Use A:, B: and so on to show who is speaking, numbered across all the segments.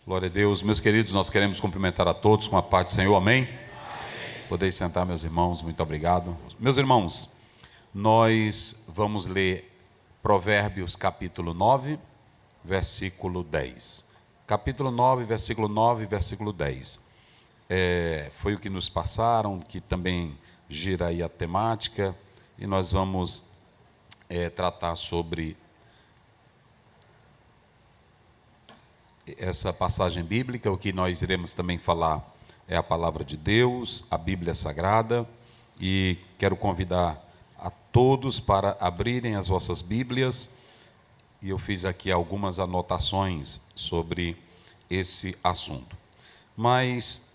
A: Glória a Deus. Meus queridos, nós queremos cumprimentar a todos com a paz do Senhor, amém? Podeis sentar, meus irmãos, muito obrigado. Meus irmãos, nós vamos ler Provérbios capítulo 9, versículo 10. Capítulo 9, versículo 9, versículo 10. Foi o que nos passaram, que também gira aí a temática, e nós vamos tratar sobre essa passagem bíblica. O que nós iremos também falar é a palavra de Deus, a Bíblia Sagrada, e quero convidar a todos para abrirem as vossas Bíblias, e eu fiz aqui algumas anotações sobre esse assunto. Mas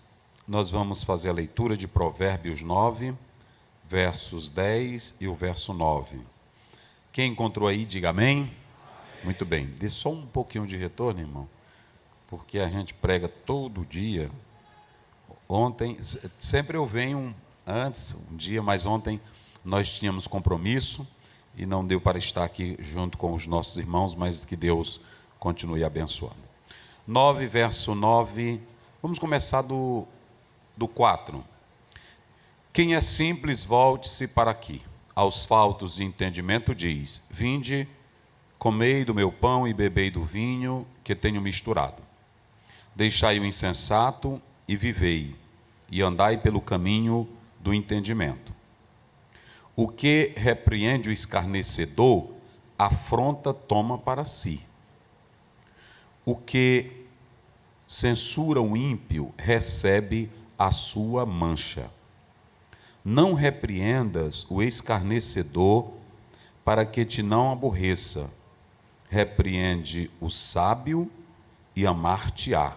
A: nós vamos fazer a leitura de Provérbios 9, versos 10 e o verso 9. Quem encontrou aí, diga amém. Amém. Muito bem, dê só um pouquinho de retorno, irmão, porque a gente prega todo dia. Ontem, sempre eu venho antes, um dia, mas ontem nós tínhamos compromisso e não deu para estar aqui junto com os nossos irmãos, mas que Deus continue abençoando. 9, verso 9, vamos começar do 4. Quem é simples, volte-se para aqui. Aos faltos de entendimento diz: vinde, comei do meu pão e bebei do vinho que tenho misturado. Deixai o insensato e vivei, e andai pelo caminho do entendimento. O que repreende o escarnecedor, afronta toma para si. O que censura o ímpio, recebe a sua mancha. Não repreendas o escarnecedor, para que te não aborreça. Repreende o sábio e amar-te-á.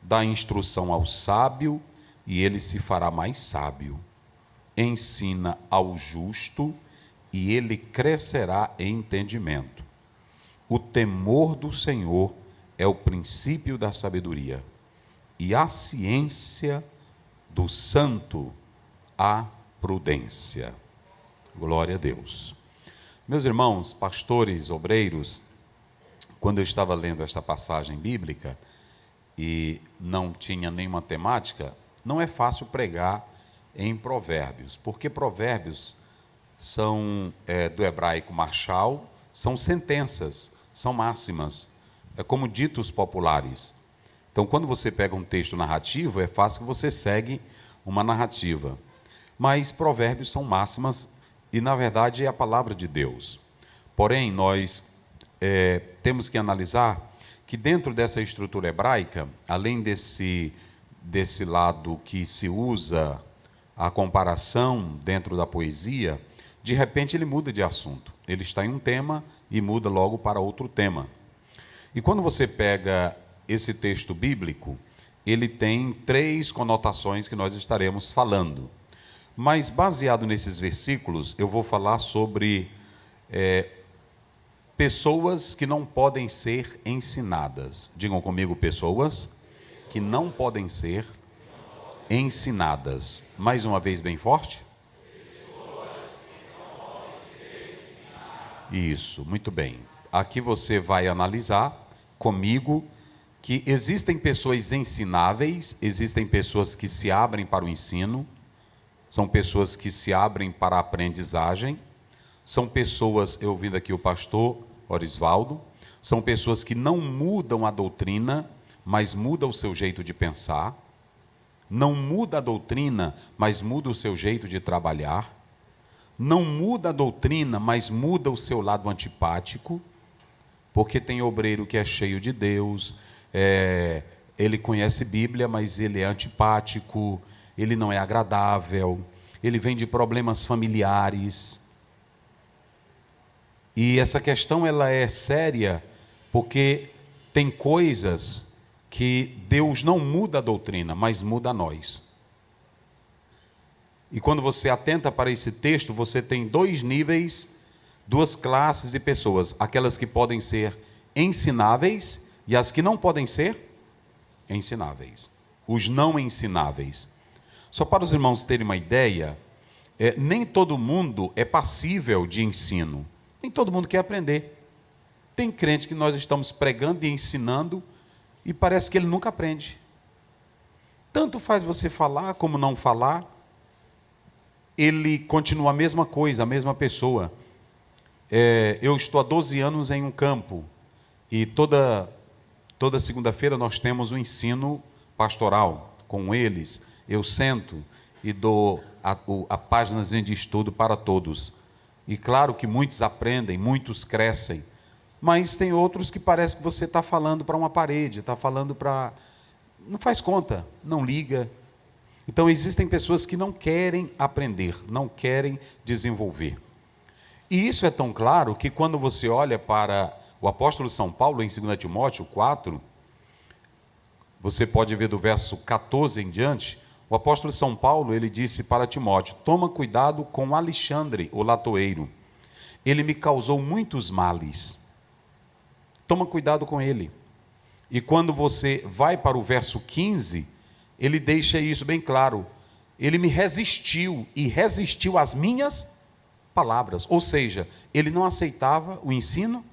A: Dá instrução ao sábio, e ele se fará mais sábio. Ensina ao justo, e ele crescerá em entendimento. O temor do Senhor é o princípio da sabedoria, e a ciência do santo a prudência. Glória a Deus. Meus irmãos, pastores, obreiros, quando eu estava lendo esta passagem bíblica e não tinha nenhuma temática, não é fácil pregar em provérbios, porque provérbios são do hebraico marshal, são sentenças, são máximas, é como ditos populares. Então, quando você pega um texto narrativo, é fácil que você segue uma narrativa. Mas provérbios são máximas e, na verdade, é a palavra de Deus. Porém, nós temos que analisar que dentro dessa estrutura hebraica, além desse lado que se usa a comparação dentro da poesia, de repente ele muda de assunto. Ele está em um tema e muda logo para outro tema. E quando você pega esse texto bíblico, ele tem 3 conotações que nós estaremos falando. Mas, baseado nesses versículos, eu vou falar sobre pessoas que não podem ser ensinadas. Digam comigo, pessoas que não podem ser ensinadas. Mais uma vez, bem forte. Isso, muito bem. Aqui você vai analisar comigo que existem pessoas ensináveis, existem pessoas que se abrem para o ensino, são pessoas que se abrem para a aprendizagem, são pessoas, eu ouvindo aqui o pastor Orisvaldo, são pessoas que não mudam a doutrina, mas mudam o seu jeito de pensar, não muda a doutrina, mas muda o seu jeito de trabalhar, não muda a doutrina, mas muda o seu lado antipático, porque tem obreiro que é cheio de Deus, ele conhece Bíblia, mas ele é antipático, ele não é agradável, ele vem de problemas familiares. E essa questão ela é séria, porque tem coisas que Deus não muda a doutrina, mas muda a nós. E quando você atenta para esse texto, você tem 2 níveis, 2 classes de pessoas, aquelas que podem ser ensináveis e as que não podem ser ensináveis, os não ensináveis. Só para os irmãos terem uma ideia, nem todo mundo é passível de ensino, nem todo mundo quer aprender. Tem crente que nós estamos pregando e ensinando e parece que ele nunca aprende. Tanto faz você falar como não falar, ele continua a mesma coisa, a mesma pessoa. Eu estou há 12 anos em um campo, e toda segunda-feira nós temos um ensino pastoral com eles. Eu sento e dou a páginazinha de estudo para todos. E claro que muitos aprendem, muitos crescem, mas tem outros que parece que você está falando para uma parede, está falando para... Não faz conta, não liga. Então existem pessoas que não querem aprender, não querem desenvolver. E isso é tão claro que quando você olha para o apóstolo São Paulo, em 2 Timóteo 4, você pode ver do verso 14 em diante, o apóstolo São Paulo, ele disse para Timóteo: toma cuidado com Alexandre, o latoeiro. Ele me causou muitos males. Toma cuidado com ele. E quando você vai para o verso 15, ele deixa isso bem claro. Ele me resistiu e resistiu às minhas palavras. Ou seja, ele não aceitava o ensino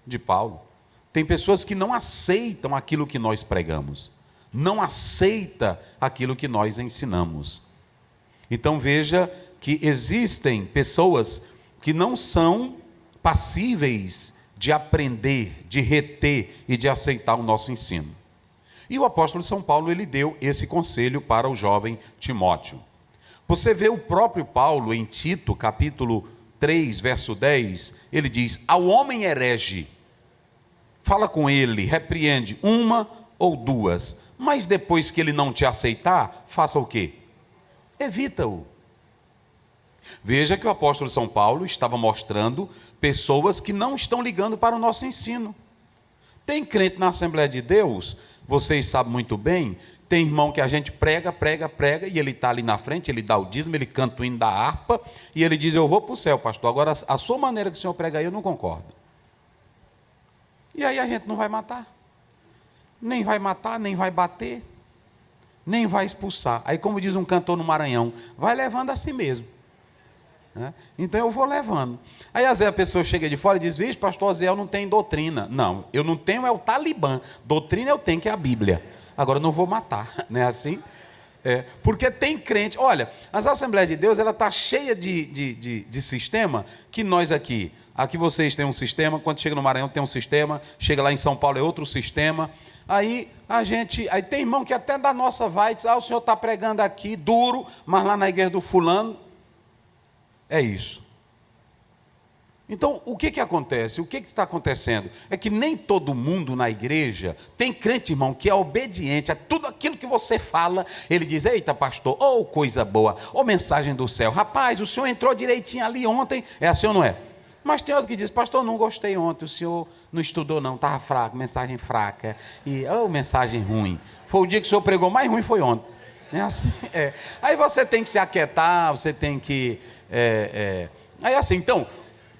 A: de Paulo. Tem pessoas que não aceitam aquilo que nós pregamos, não aceita aquilo que nós ensinamos. Então veja que existem pessoas que não são passíveis de aprender, de reter e de aceitar o nosso ensino. E o apóstolo São Paulo, ele deu esse conselho para o jovem Timóteo. Você vê o próprio Paulo em Tito, capítulo 3, verso 10, ele diz: ao homem herege, fala com ele, repreende uma ou duas, mas depois que ele não te aceitar, faça o quê? Evita-o. Veja que o apóstolo São Paulo estava mostrando pessoas que não estão ligando para o nosso ensino. Tem crente na Assembleia de Deus, vocês sabem muito bem, tem irmão que a gente prega, e ele está ali na frente, ele dá o dízimo, ele canta o hino da harpa, e ele diz: eu vou para o céu, pastor, agora a sua maneira que o senhor prega aí, eu não concordo. E aí a gente não vai matar, nem vai bater, nem vai expulsar. Aí, como diz um cantor no Maranhão, vai levando a si mesmo. Então eu vou levando. Aí às vezes a pessoa chega de fora e diz: vixe, pastor Aziel não tem doutrina. Não, eu não tenho, é o Talibã. Doutrina eu tenho, que é a Bíblia. Agora eu não vou matar, não é assim? Porque tem crente, olha, as Assembleias de Deus, ela está cheia de sistema, que nós aqui vocês têm um sistema, quando chega no Maranhão tem um sistema, chega lá em São Paulo é outro sistema. Aí tem irmão que até da nossa vai diz: o senhor está pregando aqui duro, mas lá na igreja do fulano é isso. Então, o que acontece? O que está acontecendo? É que nem todo mundo na igreja, tem crente, irmão, que é obediente a tudo aquilo que você fala. Ele diz: eita, pastor, coisa boa, mensagem do céu. Rapaz, o senhor entrou direitinho ali ontem. É assim ou não é? Mas tem outro que diz: pastor, não gostei ontem, o senhor não estudou não, estava fraco, mensagem fraca. E, mensagem ruim. Foi o dia que o senhor pregou, mais ruim foi ontem. É assim, Aí você tem que se aquietar, você tem que... Aí assim, então...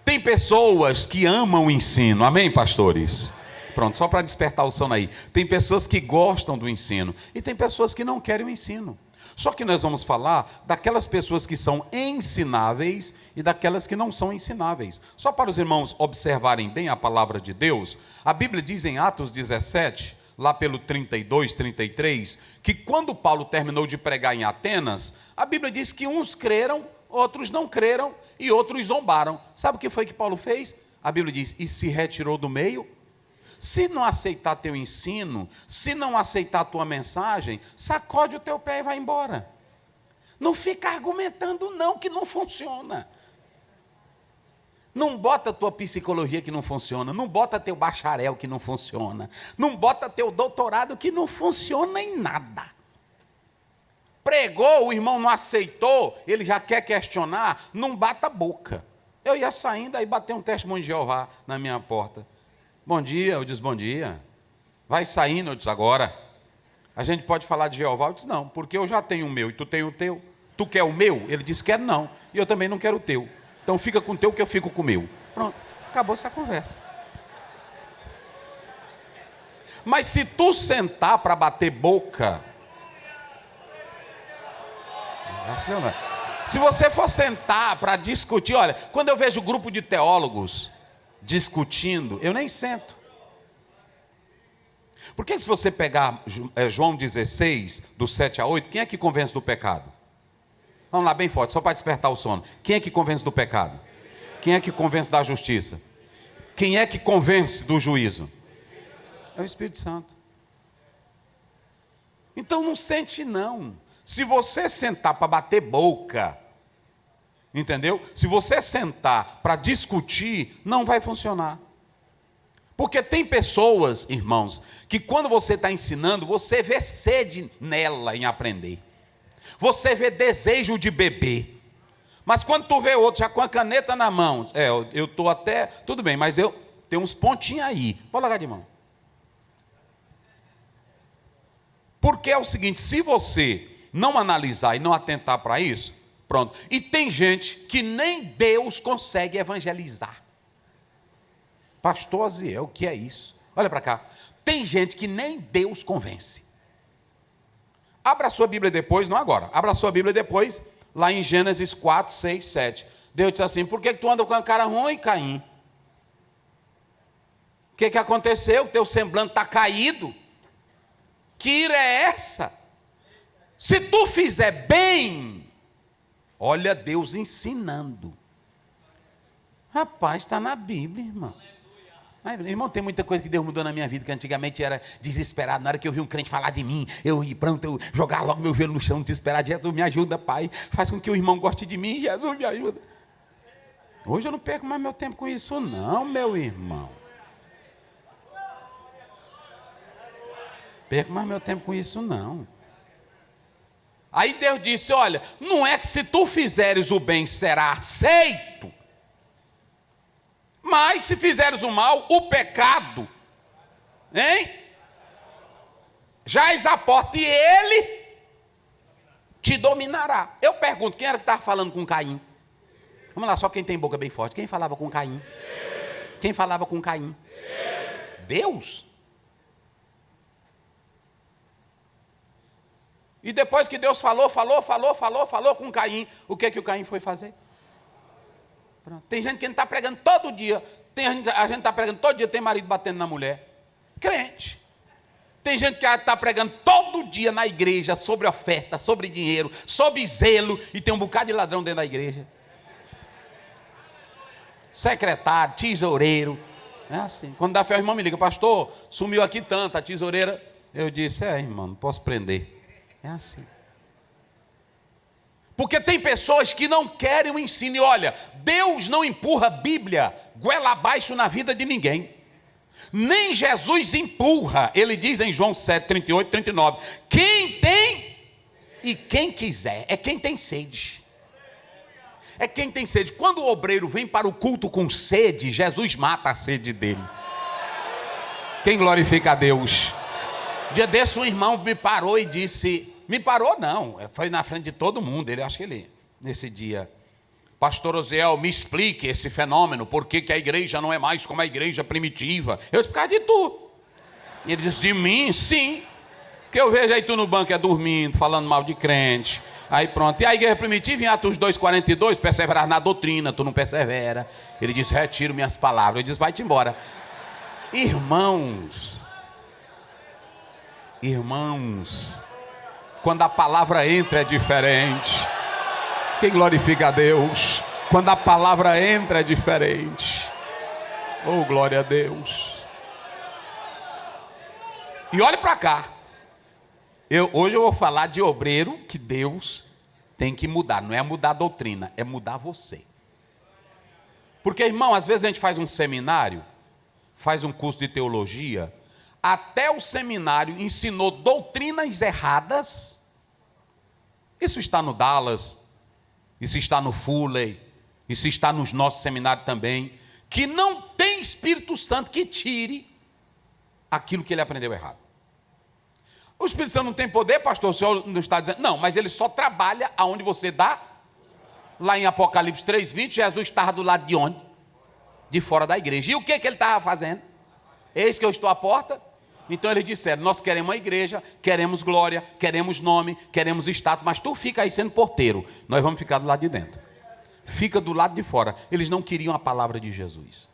A: Tem pessoas que amam o ensino, amém, pastores? Pronto, só para despertar o sono aí. Tem pessoas que gostam do ensino e tem pessoas que não querem o ensino. Só que nós vamos falar daquelas pessoas que são ensináveis e daquelas que não são ensináveis. Só para os irmãos observarem bem a palavra de Deus, a Bíblia diz em Atos 17, lá pelo 32, 33, que quando Paulo terminou de pregar em Atenas, a Bíblia diz que uns creram, outros não creram e outros zombaram. Sabe o que foi que Paulo fez? A Bíblia diz: e se retirou do meio. Se não aceitar teu ensino, se não aceitar tua mensagem, sacode o teu pé e vai embora. Não fica argumentando não, que não funciona. Não bota a tua psicologia que não funciona, não bota teu bacharel que não funciona, não bota teu doutorado que não funciona em nada. Pregou, o irmão não aceitou, ele já quer questionar, não bata a boca. Eu ia saindo, aí bateu um testemunho de Jeová na minha porta. Bom dia, eu disse: bom dia. Vai saindo, eu disse: agora. A gente pode falar de Jeová? Eu disse: não, porque eu já tenho o meu e tu tem o teu. Tu quer o meu? Ele disse: quero não, e eu também não quero o teu. Então fica com o teu que eu fico com o meu. Pronto, acabou essa conversa. Mas se tu sentar para bater boca... Se você for sentar para discutir, olha, quando eu vejo grupo de teólogos discutindo, eu nem sento. Porque se você pegar João 16, do 7 a 8, quem é que convence do pecado? Vamos lá, bem forte, só para despertar o sono. Quem é que convence do pecado? Quem é que convence da justiça? Quem é que convence do juízo? É o Espírito Santo. Então não sente não. Se você sentar para bater boca, entendeu? Se você sentar para discutir, não vai funcionar. Porque tem pessoas, irmãos, que quando você está ensinando, você vê sede nela em aprender. Você vê desejo de beber. Mas quando tu vê outro já com a caneta na mão, eu estou até, tudo bem, mas eu tenho uns pontinhos aí. Vou largar de mão. Porque é o seguinte, se você não analisar e não atentar para isso, pronto. E tem gente que nem Deus consegue evangelizar. Pastor Aziel, o que é isso? Olha para cá. Tem gente que nem Deus convence. Abra a sua Bíblia depois, não agora. Abra a sua Bíblia depois, lá em Gênesis 4, 6, 7. Deus disse assim, por que tu anda com a cara ruim, Caim? O que aconteceu? Teu semblante está caído. Que ira é essa? Se tu fizer bem, olha Deus ensinando. Rapaz, está na Bíblia, irmão. Mas, irmão, tem muita coisa que Deus mudou na minha vida, que antigamente era desesperado. Na hora que eu vi um crente falar de mim, eu ia pronto, eu jogar logo meu joelho no chão, desesperado. Jesus, me ajuda, Pai. Faz com que o irmão goste de mim, Jesus, me ajuda. Hoje eu não perco mais meu tempo com isso não, meu irmão. Perco mais meu tempo com isso não. Aí Deus disse, olha, não é que se tu fizeres o bem será aceito, mas se fizeres o mal, o pecado, hein? Jaz a porta e ele te dominará. Eu pergunto, quem era que estava falando com Caim? Vamos lá, só quem tem boca bem forte. Quem falava com Caim? Quem falava com Caim? Deus? E depois que Deus falou com Caim, o que o Caim foi fazer? Pronto. Tem gente que está pregando todo dia. A gente está pregando todo dia, tem marido batendo na mulher. Crente. Tem gente que está pregando todo dia na igreja sobre oferta, sobre dinheiro, sobre zelo, e tem um bocado de ladrão dentro da igreja. Secretário, tesoureiro. É assim. Quando dá fé, o irmão me liga, pastor, sumiu aqui tanto, a tesoureira. Eu disse, irmão, não posso prender. É assim. Porque tem pessoas que não querem o ensino. E olha, Deus não empurra a Bíblia goela abaixo na vida de ninguém. Nem Jesus empurra. Ele diz em João 7, 38, 39. Quem tem e quem quiser. É quem tem sede. É quem tem sede. Quando o obreiro vem para o culto com sede, Jesus mata a sede dele. Quem glorifica a Deus? Dia desse um irmão me parou e disse... Me parou não, foi na frente de todo mundo. Acho que ele, nesse dia, pastor Oziel, me explique esse fenômeno, por que a igreja não é mais como a igreja primitiva. Eu disse, por causa de tu. E ele disse, de mim? Sim. Porque eu vejo aí tu no banco dormindo, falando mal de crente. Aí pronto, e a igreja primitiva em Atos 2,42, perseverar na doutrina, tu não persevera. Ele disse, retiro minhas palavras. Eu disse, vai-te embora. Irmãos, quando a palavra entra é diferente. Quem glorifica a Deus? Quando a palavra entra é diferente. Oh, glória a Deus. E olhe para cá. Hoje eu vou falar de obreiro que Deus tem que mudar. Não é mudar a doutrina, é mudar você. Porque, irmão, às vezes a gente faz um seminário, faz um curso de teologia. Até o seminário ensinou doutrinas erradas. Isso está no Dallas, isso está no Fuller, isso está nos nossos seminários também, que não tem Espírito Santo que tire aquilo que ele aprendeu errado. O Espírito Santo não tem poder, pastor, o senhor não está dizendo? Não, mas ele só trabalha aonde você dá. Lá em Apocalipse 3:20, Jesus estava do lado de onde? De fora da igreja. E o que ele estava fazendo? Eis que eu estou à porta. Então eles disseram, nós queremos uma igreja, queremos glória, queremos nome, queremos status, mas tu fica aí sendo porteiro, nós vamos ficar do lado de dentro. Fica do lado de fora. Eles não queriam a palavra de Jesus.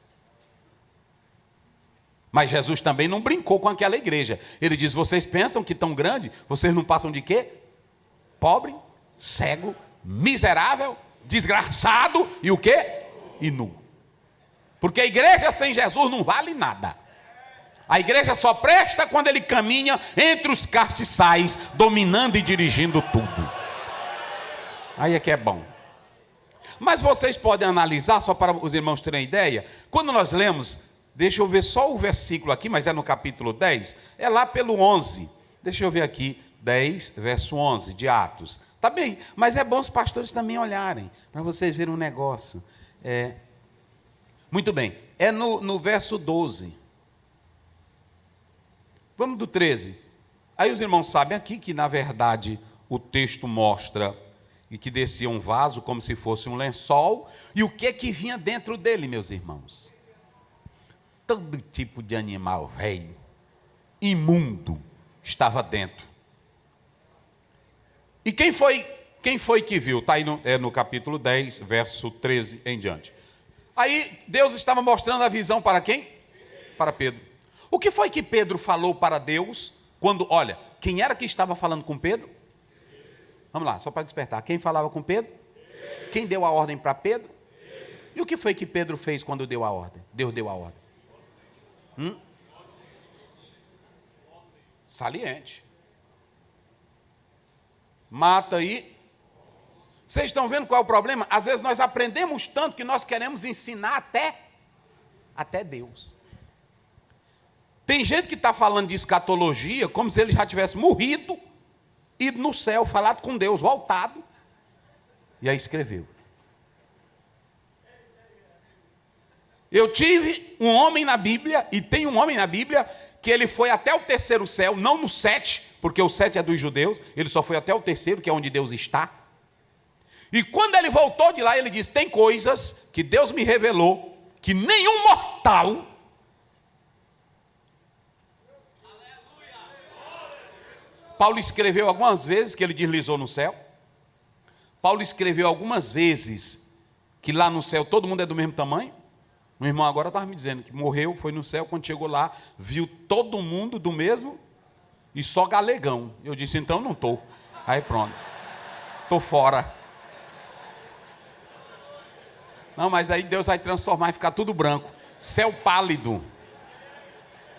A: Mas Jesus também não brincou com aquela igreja. Ele diz: vocês pensam que tão grande, vocês não passam de quê? Pobre, cego, miserável, desgraçado e o quê? E nu. Porque a igreja sem Jesus não vale nada. A igreja só presta quando ele caminha entre os castiçais, dominando e dirigindo tudo. Aí é que é bom. Mas vocês podem analisar, só para os irmãos terem ideia, quando nós lemos, deixa eu ver só o versículo aqui, mas é no capítulo 10, é lá pelo 11. Deixa eu ver aqui, 10, verso 11 de Atos. Tá bem, mas é bom os pastores também olharem, para vocês verem um negócio. Muito bem, é no verso 12. Vamos do 13. Aí os irmãos sabem aqui que, na verdade, o texto mostra e que descia um vaso como se fosse um lençol, e o que vinha dentro dele, meus irmãos? Todo tipo de animal velho, imundo, estava dentro. E quem foi que viu? Está aí no capítulo 10, verso 13 em diante. Aí Deus estava mostrando a visão para quem? Para Pedro. O que foi que Pedro falou para Deus quando, olha, quem era que estava falando com Pedro? Vamos lá, só para despertar. Quem falava com Pedro? Quem deu a ordem para Pedro? E o que foi que Pedro fez quando deu a ordem? Deus deu a ordem. Saliente. Mata aí. Vocês estão vendo qual é o problema? Às vezes nós aprendemos tanto que nós queremos ensinar até Deus. Tem gente que está falando de escatologia como se ele já tivesse morrido, ido no céu, falado com Deus, voltado, e aí escreveu. Eu tive um homem na Bíblia, e tem um homem na Bíblia, que ele foi até o terceiro céu, não no 7, porque o 7 é dos judeus, ele só foi até o terceiro, que é onde Deus está. E quando ele voltou de lá, ele disse: tem coisas que Deus me revelou, que nenhum mortal... Paulo escreveu algumas vezes que ele deslizou no céu. Paulo escreveu algumas vezes que lá no céu todo mundo é do mesmo tamanho. O irmão agora estava me dizendo que morreu, foi no céu, quando chegou lá, viu todo mundo do mesmo e só galegão. Eu disse: então não estou. Aí pronto, estou fora. Não, mas aí Deus vai transformar e ficar tudo branco. Céu pálido,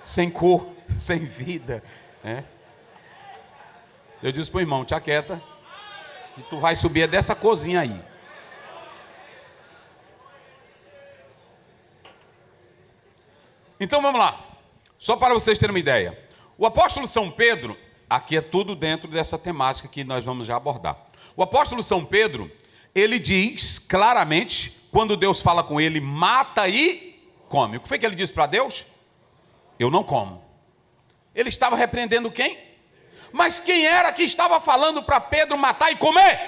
A: sem cor, sem vida. Eu disse para o irmão: te aquieta, que tu vai subir dessa cozinha aí. Então vamos lá, só para vocês terem uma ideia. O apóstolo São Pedro, aqui é tudo dentro dessa temática que nós vamos já abordar. O apóstolo São Pedro, ele diz claramente, quando Deus fala com ele: mata e come. O que foi que ele disse para Deus? Eu não como. Ele estava repreendendo quem? Mas quem era que estava falando para Pedro matar e comer?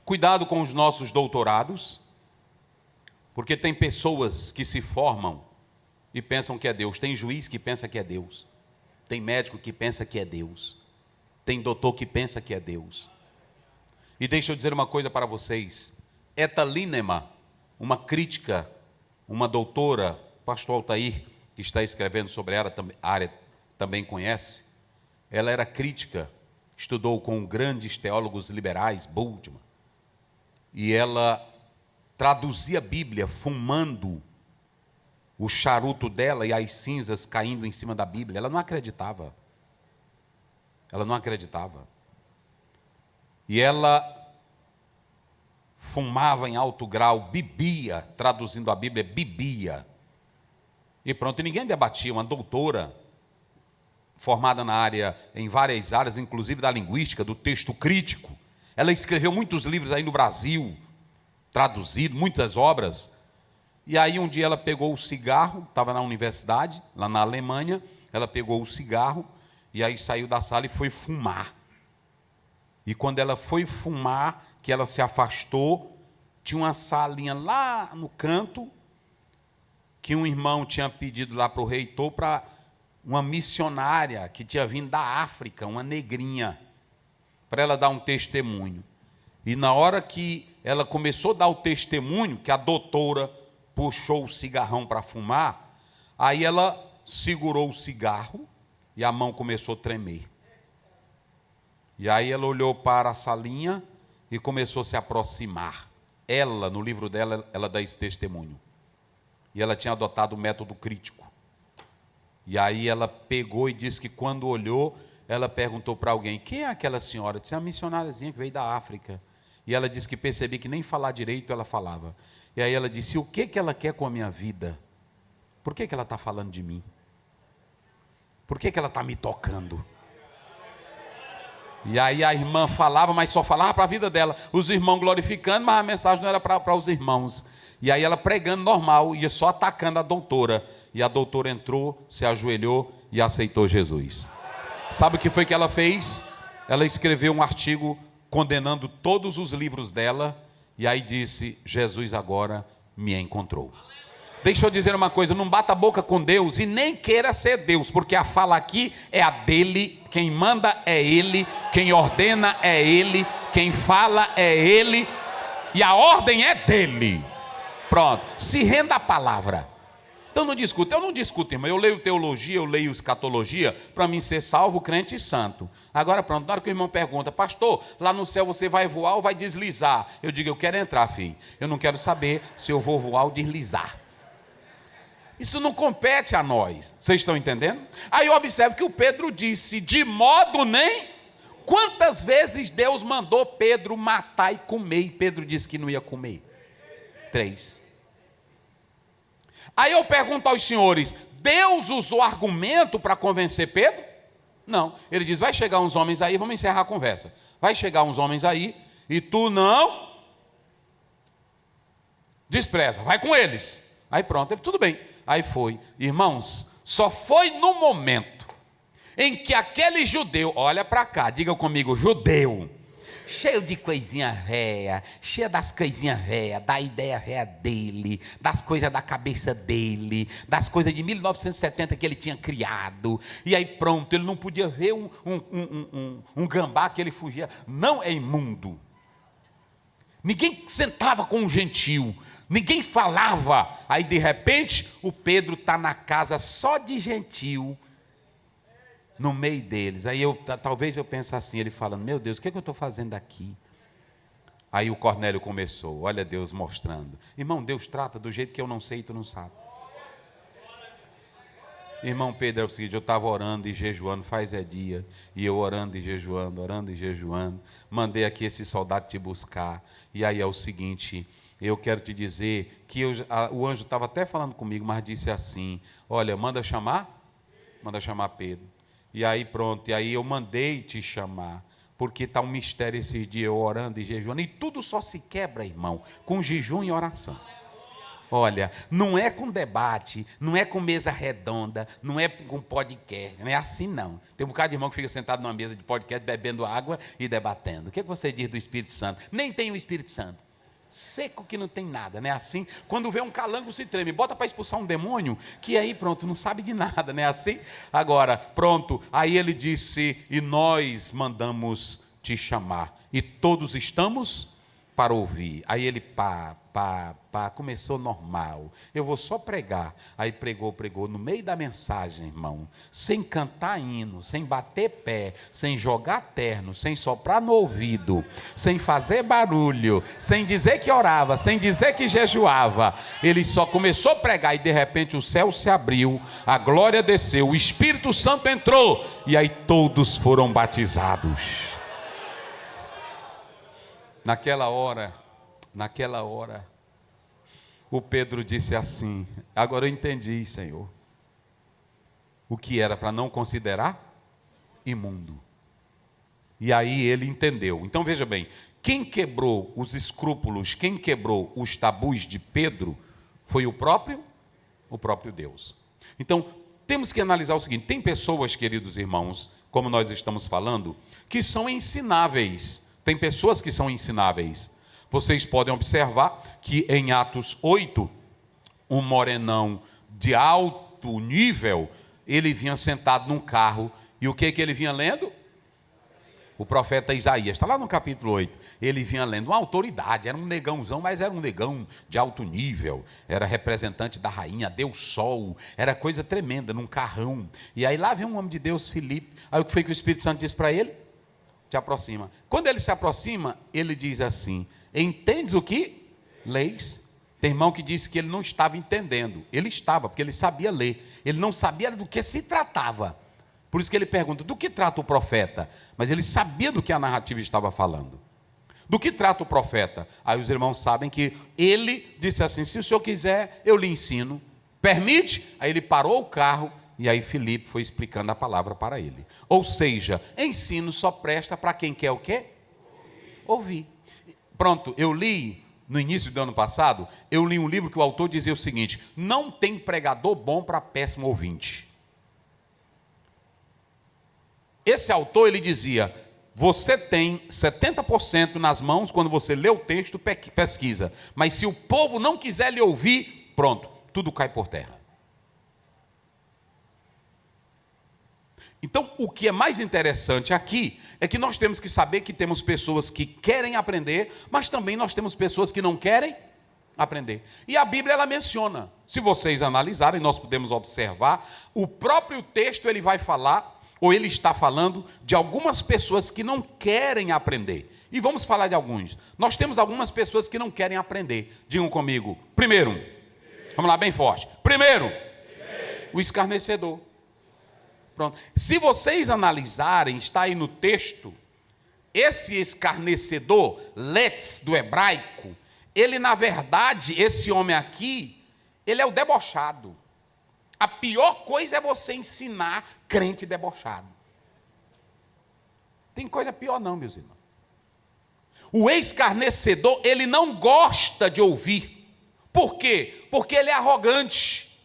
A: Cuidado com os nossos doutorados, porque tem pessoas que se formam e pensam que é Deus. Tem juiz que pensa que é Deus. Tem médico que pensa que é Deus. Tem doutor que pensa que é Deus. E deixa eu dizer uma coisa para vocês. Etta Linema, uma crítica, uma doutora, pastor Altair, que está escrevendo sobre a área também conhece. Ela era crítica, estudou com grandes teólogos liberais, Bultmann, e ela traduzia a Bíblia fumando o charuto dela e as cinzas caindo em cima da Bíblia. Ela não acreditava. Ela não acreditava. E ela fumava em alto grau, bebia, traduzindo a Bíblia, bebia. E pronto, e ninguém debatia. Uma doutora formada na área, em várias áreas, inclusive da linguística, do texto crítico. Ela escreveu muitos livros aí no Brasil, traduzido, muitas obras. E aí um dia ela pegou o cigarro, estava na universidade, lá na Alemanha, ela pegou o cigarro, e aí saiu da sala e foi fumar. E quando ela foi fumar, que ela se afastou, tinha uma salinha lá no canto, que um irmão tinha pedido lá para o reitor, para uma missionária que tinha vindo da África, uma negrinha, para ela dar um testemunho. E na hora que ela começou a dar o testemunho, que a doutora puxou o cigarrão para fumar, aí ela segurou o cigarro e a mão começou a tremer. E aí ela olhou para a salinha e começou a se aproximar. Ela, no livro dela, ela dá esse testemunho. E ela tinha adotado o método crítico. E aí ela pegou e disse que quando olhou, ela perguntou para alguém: quem é aquela senhora? Disse: é uma missionáriazinha que veio da África. E ela disse que percebi que nem falar direito ela falava. E aí ela disse: o que ela quer com a minha vida? Por que ela está falando de mim? Por que ela está me tocando? E aí a irmã falava, mas só falava para a vida dela. Os irmãos glorificando, mas a mensagem não era para os irmãos. E aí ela pregando normal, ia só atacando a doutora. E a doutora entrou, se ajoelhou e aceitou Jesus. Sabe o que foi que ela fez? Ela escreveu um artigo condenando todos os livros dela. E aí disse: Jesus agora me encontrou. Deixa eu dizer uma coisa, não bata a boca com Deus e nem queira ser Deus, porque a fala aqui é a dele, quem manda é ele, quem ordena é ele, quem fala é ele, e a ordem é dele. Pronto, se renda à palavra. Então não discuta, eu não discuto, irmão, eu leio teologia, eu leio escatologia, para mim ser salvo, crente e santo. Agora pronto, na hora que o irmão pergunta: pastor, lá no céu você vai voar ou vai deslizar? Eu digo: eu quero entrar, filho, eu não quero saber se eu vou voar ou deslizar. Isso não compete a nós. Vocês estão entendendo? Aí eu observo que o Pedro disse: de modo nem. Quantas vezes Deus mandou Pedro matar e comer, e Pedro disse que não ia comer? 3. Aí eu pergunto aos senhores: Deus usou argumento para convencer Pedro? Não. Ele diz: vai chegar uns homens aí, vamos encerrar a conversa. Vai chegar uns homens aí, e tu não despreza, vai com eles. Aí pronto, ele: tudo bem. Aí foi. Irmãos, só foi no momento em que aquele judeu, olha para cá, diga comigo, judeu, cheio de coisinha véia, cheio das coisinhas véia, da ideia véia dele, das coisas da cabeça dele, das coisas de 1970 que ele tinha criado, e aí pronto, ele não podia ver um gambá que ele fugia, não, é imundo. Ninguém sentava com um gentil, ninguém falava. Aí de repente o Pedro está na casa só de gentil, no meio deles. Aí talvez eu pense assim, ele falando: meu Deus, o que eu estou fazendo aqui? Aí o Cornélio começou, olha Deus mostrando: irmão, Deus trata do jeito que eu não sei e tu não sabe. Irmão Pedro, é o seguinte: eu estava orando e jejuando faz dia, e eu orando e jejuando, mandei aqui esse soldado te buscar, e aí é o seguinte, eu quero te dizer que o anjo estava até falando comigo, mas disse assim: olha, manda chamar Pedro. E aí pronto, e aí eu mandei te chamar, porque está um mistério esses dias, eu orando e jejuando, e tudo só se quebra, irmão, com jejum e oração. Olha, não é com debate, não é com mesa redonda, não é com podcast, não é assim não. Tem um bocado de irmão que fica sentado numa mesa de podcast, bebendo água e debatendo. O que você diz do Espírito Santo? Nem tem o Espírito Santo. Seco que não tem nada, não é assim? Quando vê um calango se treme, bota para expulsar um demônio, que aí pronto, não sabe de nada, não é assim? Agora, pronto, aí ele disse: e nós mandamos te chamar, e todos estamos para ouvir. Aí ele começou normal, eu vou só pregar. Aí pregou, no meio da mensagem, irmão, sem cantar hino, sem bater pé, sem jogar terno, sem soprar no ouvido, sem fazer barulho, sem dizer que orava, sem dizer que jejuava, ele só começou a pregar, e de repente o céu se abriu, a glória desceu, o Espírito Santo entrou, e aí todos foram batizados. Naquela hora, o Pedro disse assim: agora eu entendi, Senhor, o que era para não considerar imundo. E aí ele entendeu. Então veja bem, quem quebrou os escrúpulos, quem quebrou os tabus de Pedro, foi o próprio Deus. Então temos que analisar o seguinte: tem pessoas, queridos irmãos, como nós estamos falando, que são ensináveis. Tem pessoas que são ensináveis. Vocês podem observar que em Atos 8, um morenão de alto nível, ele vinha sentado num carro, e o que ele vinha lendo? o profeta Isaías, está lá no capítulo 8, ele vinha lendo uma autoridade, era um negãozão, mas era um negão de alto nível, era representante da rainha, Deus Sol, era coisa tremenda, num carrão. E aí lá vem um homem de Deus, Filipe, aí o que foi que o Espírito Santo disse para ele? Te aproxima. Quando ele se aproxima, ele diz assim: entendes o que leis? Tem irmão que disse que ele não estava entendendo. Ele estava, porque ele sabia ler. Ele não sabia do que se tratava. Por isso que ele pergunta, do que trata o profeta? Mas ele sabia do que a narrativa estava falando. Do que trata o profeta? Aí os irmãos sabem que ele disse assim: se o senhor quiser, eu lhe ensino. Permite? Aí ele parou o carro, e aí Filipe foi explicando a palavra para ele. Ou seja, ensino só presta para quem quer o quê? Ouvir. Pronto, eu li, no início do ano passado, eu li um livro que o autor dizia o seguinte: não tem pregador bom para péssimo ouvinte. Esse autor, ele dizia, você tem 70% nas mãos quando você lê o texto, pesquisa. Mas se o povo não quiser lhe ouvir, pronto, tudo cai por terra. Então, o que é mais interessante aqui é que nós temos que saber que temos pessoas que querem aprender, mas também nós temos pessoas que não querem aprender. E a Bíblia, ela menciona, se vocês analisarem, nós podemos observar, o próprio texto ele vai falar, ou ele está falando de algumas pessoas que não querem aprender. E vamos falar de alguns. Nós temos algumas pessoas que não querem aprender. Digam comigo. Primeiro, vamos lá bem forte. Primeiro, o escarnecedor. Pronto. Se vocês analisarem, está aí no texto, esse escarnecedor, letz, do hebraico, ele na verdade, esse homem aqui, ele é o debochado. A pior coisa é você ensinar crente debochado. Tem coisa pior não, meus irmãos. O escarnecedor, ele não gosta de ouvir. Por quê? Porque ele é arrogante.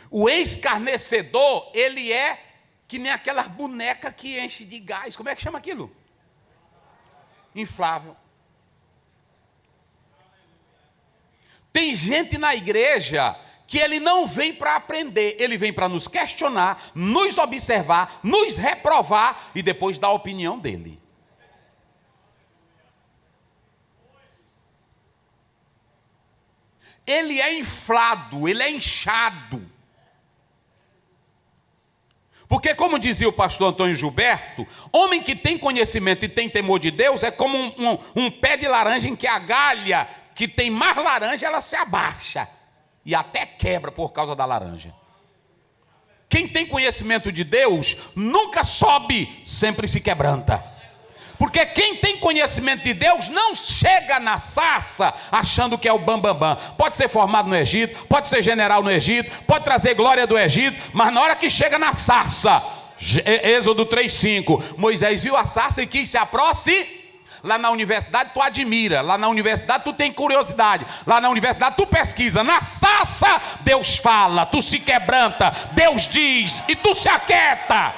A: O escarnecedor, ele é que nem aquelas bonecas que enche de gás. Como é que chama aquilo? Inflável. Tem gente na igreja que ele não vem para aprender, ele vem para nos questionar, nos observar, nos reprovar e depois dar a opinião dele. Ele é inflado, ele é inchado. Porque, como dizia o pastor Antônio Gilberto, homem que tem conhecimento e tem temor de Deus é como um pé de laranja em que a galha, que tem mais laranja, ela se abaixa. E até quebra por causa da laranja. Quem tem conhecimento de Deus nunca sobe, sempre se quebranta. Porque quem tem conhecimento de Deus não chega na sarça achando que é o bambambam. Pode ser formado no Egito, pode ser general no Egito, pode trazer glória do Egito, mas na hora que chega na sarça, Êxodo 3:5, Moisés viu a sarça e quis se aproximar. Lá na universidade tu admira, lá na universidade tu tem curiosidade, lá na universidade tu pesquisa, na sarça Deus fala, tu se quebranta, Deus diz e tu se aquieta.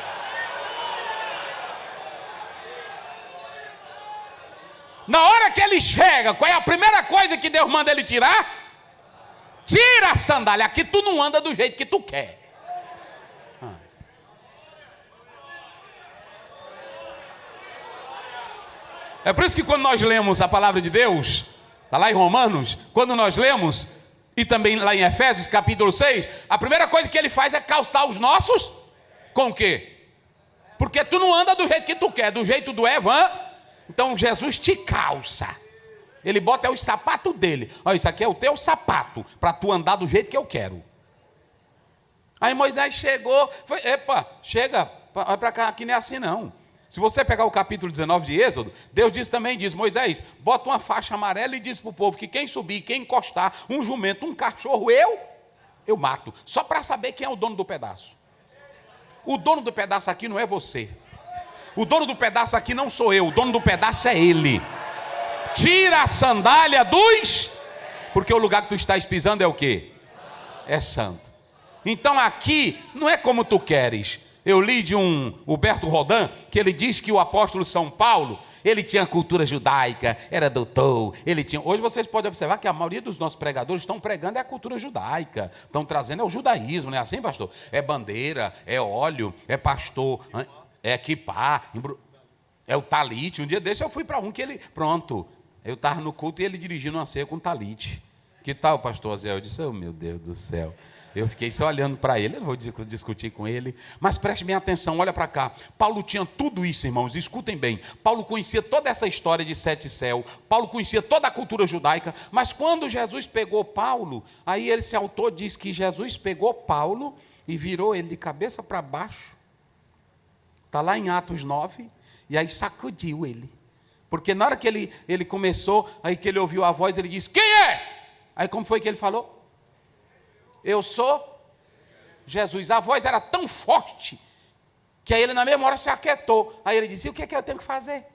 A: Na hora que ele chega, qual é a primeira coisa que Deus manda ele tirar? Tira a sandália, aqui tu não anda do jeito que tu quer. É por isso que quando nós lemos a palavra de Deus, está lá em Romanos, quando nós lemos, e também lá em Efésios, capítulo 6, a primeira coisa que ele faz é calçar os nossos, com o quê? Porque tu não anda do jeito que tu quer, do jeito do Evan, então Jesus te calça. Ele bota os sapatos dele. Olha, isso aqui é o teu sapato, para tu andar do jeito que eu quero. Aí Moisés chegou, foi, epa, chega, vai para cá, aqui não é assim não. Se você pegar o capítulo 19 de Êxodo, Deus diz, Moisés, bota uma faixa amarela e diz para o povo que quem subir, quem encostar, um jumento, um cachorro, eu mato. Só para saber quem é o dono do pedaço. O dono do pedaço aqui não é você. O dono do pedaço aqui não sou eu, o dono do pedaço é ele. Tira a sandália dos... Porque o lugar que tu estás pisando é o quê? É santo. Então aqui não é como tu queres. Eu li de um Huberto Rodin, que ele diz que o apóstolo São Paulo, ele tinha cultura judaica, era doutor, ele tinha... Hoje vocês podem observar que a maioria dos nossos pregadores estão pregando é a cultura judaica, estão trazendo é o judaísmo, não é assim, pastor? É bandeira, é óleo, é pastor, é equipar. É o talite. Um dia desse eu fui para um que ele... Pronto. Eu estava no culto e ele dirigindo uma ceia com talite. Que tal, pastor Zé? Eu disse, oh, meu Deus do céu. Eu fiquei só olhando para ele, eu não vou discutir com ele. Mas preste bem atenção, olha para cá. Paulo tinha tudo isso, irmãos, escutem bem. Paulo conhecia toda essa história de sete céus. Paulo conhecia toda a cultura judaica. Mas quando Jesus pegou Paulo, aí esse autor diz que Jesus pegou Paulo e virou ele de cabeça para baixo. Está lá em Atos 9. E aí sacudiu ele. Porque na hora que ele começou, aí que ele ouviu a voz, ele disse, quem é? Aí como foi que ele falou? Eu sou Jesus. A voz era tão forte, que aí ele na mesma hora se aquietou. Aí ele disse, o que é que eu tenho que fazer?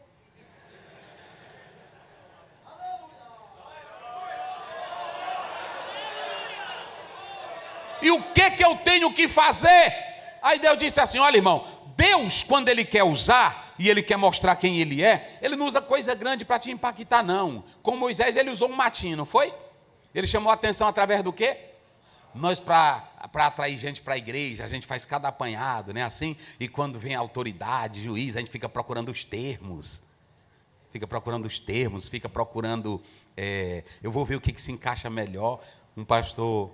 A: E o que é que eu tenho que fazer? Aí Deus disse assim, olha irmão, Deus quando Ele quer usar, e Ele quer mostrar quem Ele é, Ele não usa coisa grande para te impactar não. Com Moisés Ele usou um matinho, não foi? Ele chamou a atenção através do quê? Nós, para atrair gente para a igreja, a gente faz cada apanhado, né? Assim, e quando vem a autoridade, juiz, a gente fica procurando os termos. Fica procurando, eu vou ver o que se encaixa melhor. Um pastor,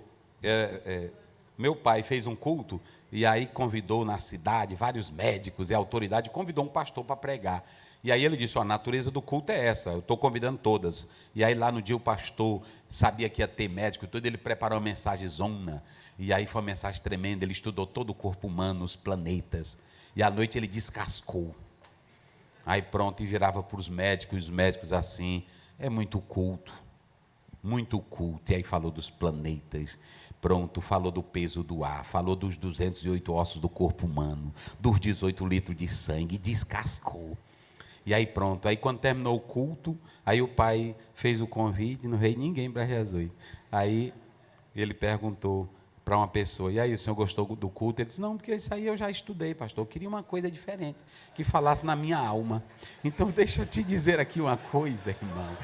A: meu pai fez um culto, e aí convidou na cidade vários médicos e autoridade, convidou um pastor para pregar. E aí ele disse, a natureza do culto é essa, eu estou convidando todas. E aí lá no dia o pastor sabia que ia ter médico e tudo, ele preparou uma mensagem zona. E aí foi uma mensagem tremenda, ele estudou todo o corpo humano, os planetas. E à noite ele descascou. Aí pronto, e virava para os médicos assim, é muito culto. E aí falou dos planetas, pronto, falou do peso do ar, falou dos 208 ossos do corpo humano, dos 18 litros de sangue, descascou. E aí pronto, aí quando terminou o culto, aí o pai fez o convite, não veio ninguém para Jesus. Aí ele perguntou para uma pessoa, e aí o senhor gostou do culto? Ele disse, não, porque isso aí eu já estudei, pastor, eu queria uma coisa diferente, que falasse na minha alma. Então deixa eu te dizer aqui uma coisa, irmão,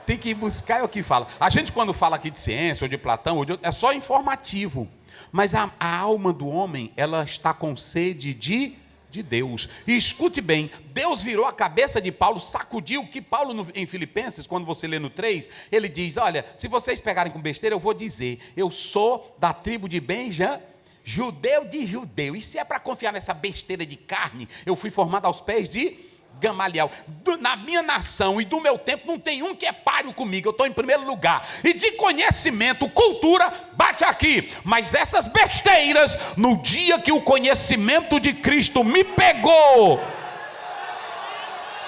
A: tem que buscar o que fala. A gente quando fala aqui de ciência, ou de Platão, ou de outro, é só informativo, mas a alma do homem, ela está com sede de Deus. E escute bem, Deus virou a cabeça de Paulo, sacudiu, que Paulo em Filipenses, quando você lê no 3, ele diz, olha, se vocês pegarem com besteira, eu vou dizer, eu sou da tribo de Benjamim, judeu de judeu, e se é para confiar nessa besteira de carne, eu fui formado aos pés de Gamaliel. Na minha nação e do meu tempo não tem um que é páreo comigo, eu estou em primeiro lugar, e de conhecimento, cultura, bate aqui, mas essas besteiras, no dia que o conhecimento de Cristo me pegou,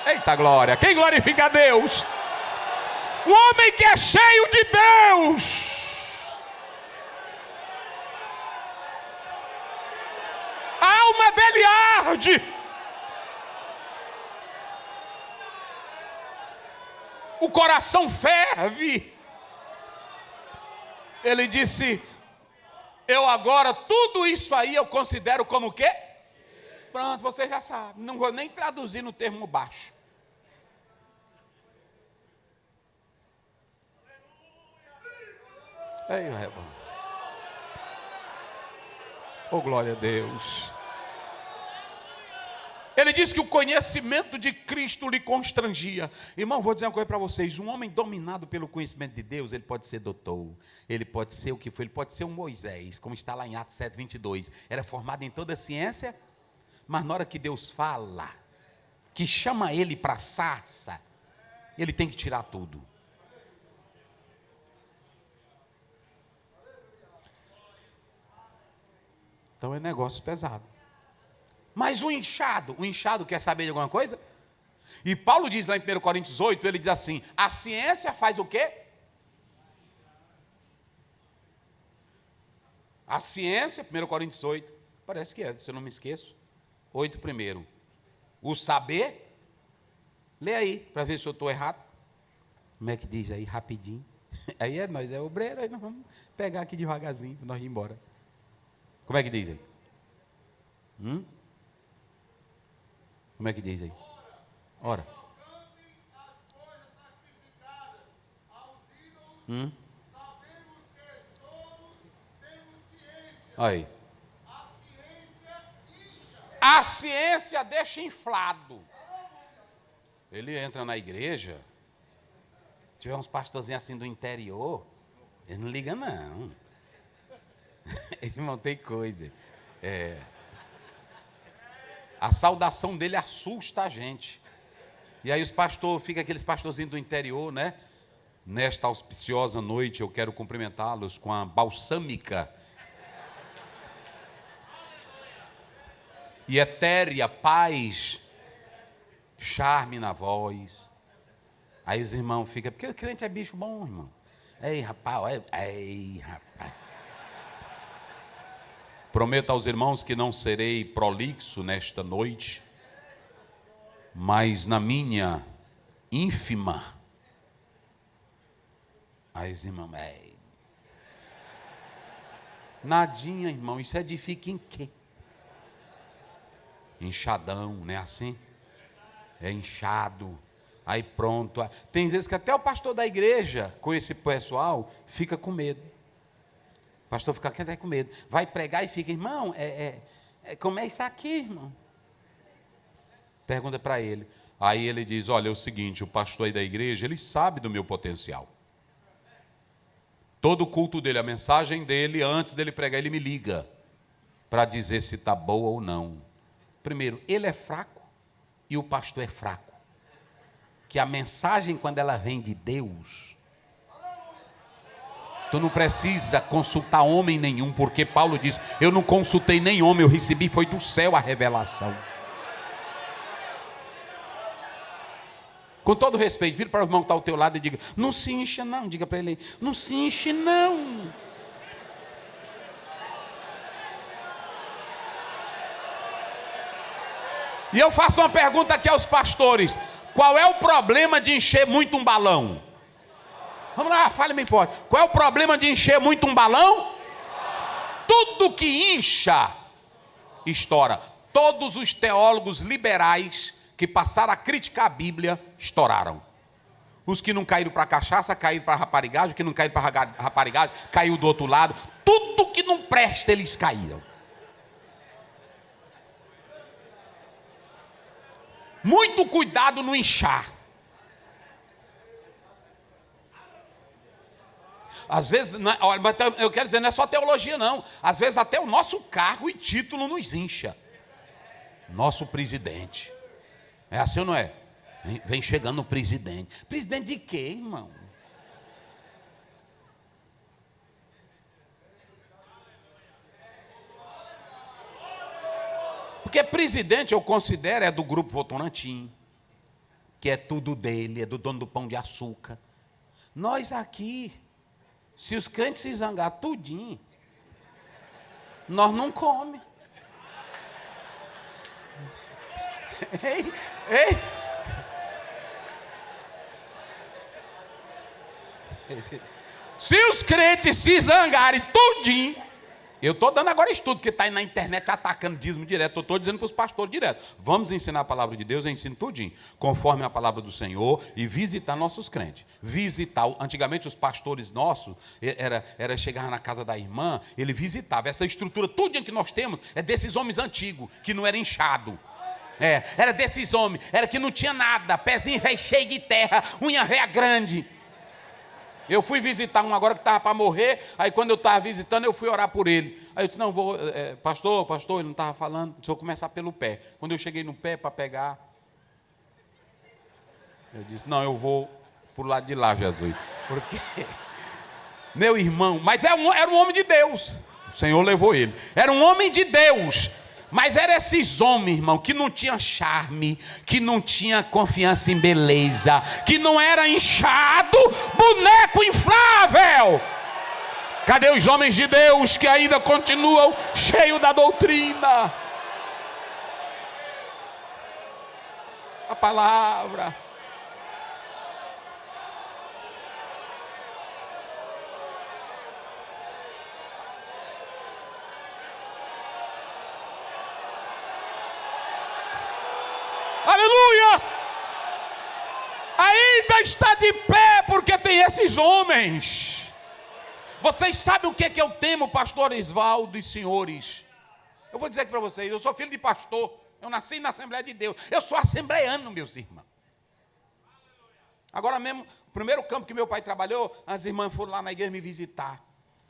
A: eita glória, quem glorifica a Deus? O homem que é cheio de Deus, a alma dele arde, o coração ferve. Ele disse, eu agora, tudo isso aí eu considero como o quê? Pronto, você já sabe, não vou nem traduzir no termo baixo. Ei, irmão. Oh, glória a Deus. Ele disse que o conhecimento de Cristo lhe constrangia. Irmão, vou dizer uma coisa para vocês. Um homem dominado pelo conhecimento de Deus, ele pode ser doutor, ele pode ser o que for, ele pode ser um Moisés, como está lá em Atos 7:22. Era formado em toda a ciência, mas na hora que Deus fala, que chama ele para a sarça, ele tem que tirar tudo. Então é negócio pesado. Mas o inchado quer saber de alguma coisa? E Paulo diz lá em 1 Coríntios 8, ele diz assim, a ciência faz o quê? A ciência, 1 Coríntios 8, parece que é, se eu não me esqueço, 8 primeiro. O saber, lê aí, para ver se eu estou errado. Como é que diz aí, rapidinho? Aí nós é obreiro, aí nós vamos pegar aqui devagarzinho, para nós ir embora. Como é que diz aí? Como é que diz aí? Ora.
B: Sabemos que todos temos ciência.
A: Aí.
B: A ciência incha.
A: A ciência deixa inflado. Ele entra na igreja, tiver uns pastorzinhos assim do interior, ele não liga não. Irmão, tem coisa. A saudação dele assusta a gente. E aí os pastores, fica aqueles pastorzinhos do interior, né? Nesta auspiciosa noite eu quero cumprimentá-los com a balsâmica e etérea paz, charme na voz. Aí os irmãos ficam, porque o crente é bicho bom, irmão. Ei, rapaz, ei, rapaz. Prometo aos irmãos que não serei prolixo nesta noite, mas na minha ínfima. Aí os irmãos, nadinha, irmão, isso edifica em quê? Inchadão, não é assim? É inchado. Aí pronto. Tem vezes que até o pastor da igreja, com esse pessoal, fica com medo. O pastor fica até com medo. Vai pregar e fica, irmão, como é isso aqui, irmão? Pergunta para ele. Aí ele diz, olha, é o seguinte, o pastor aí da igreja, ele sabe do meu potencial. Todo o culto dele, a mensagem dele, antes dele pregar, ele me liga para dizer se está boa ou não. Primeiro, ele é fraco e o pastor é fraco. Que a mensagem, quando ela vem de Deus, tu não precisa consultar homem nenhum, porque Paulo diz, eu não consultei nem homem, eu recebi, foi do céu a revelação. Com todo respeito, vira para o irmão que está ao teu lado e diga, não se encha não, diga para ele, não se enche não. E eu faço uma pergunta aqui aos pastores, qual é o problema de encher muito um balão? Vamos lá, fale bem forte. Qual é o problema de encher muito um balão? Tudo que incha, estoura. Todos os teólogos liberais que passaram a criticar a Bíblia, estouraram. Os que não caíram para cachaça, caíram para raparigagem. Os que não caíram para raparigagem, caiu do outro lado. Tudo que não presta, eles caíram. Muito cuidado no inchar. Às vezes, eu quero dizer, não é só teologia não. Às vezes até o nosso cargo e título nos incha. Nosso presidente. É assim ou não é? Vem chegando o presidente. Presidente de quê, irmão? Porque presidente eu considero é do grupo Votorantim, que é tudo dele, é do dono do Pão de Açúcar. Nós aqui, se os crentes se zangar tudinho, nós não comemos. Ei, ei. Se os crentes se zangarem tudinho, eu estou dando agora estudo, porque está aí na internet atacando dízimo direto, eu estou dizendo para os pastores direto, vamos ensinar a palavra de Deus, eu ensino tudinho, conforme a palavra do Senhor, e visitar nossos crentes. Visitar, antigamente os pastores nossos, era chegar na casa da irmã, ele visitava, essa estrutura tudinho que nós temos, é desses homens antigos, que não era inchado. Era desses homens, era que não tinha nada, pezinho velho cheio de terra, unha velha grande. Eu fui visitar um agora que estava para morrer, aí quando eu estava visitando, eu fui orar por ele. Aí eu disse, não, vou, pastor, ele não estava falando, deixa eu começar pelo pé. Quando eu cheguei no pé para pegar, eu disse, não, eu vou para o lado de lá, Jesus. Porque, meu irmão, mas era um homem de Deus, o Senhor levou ele. Era um homem de Deus. Mas eram esses homens, irmão, que não tinham charme, que não tinha confiança em beleza, que não era inchado, boneco inflável. Cadê os homens de Deus que ainda continuam cheios da doutrina? A palavra. Aleluia! Ainda está de pé porque tem esses homens. Vocês sabem o que é que eu temo, pastor Isvaldo e senhores? Eu vou dizer aqui para vocês, eu sou filho de pastor, eu nasci na Assembleia de Deus, eu sou assembleiano, meus irmãos. Agora mesmo, o primeiro campo que meu pai trabalhou, as irmãs foram lá na igreja me visitar.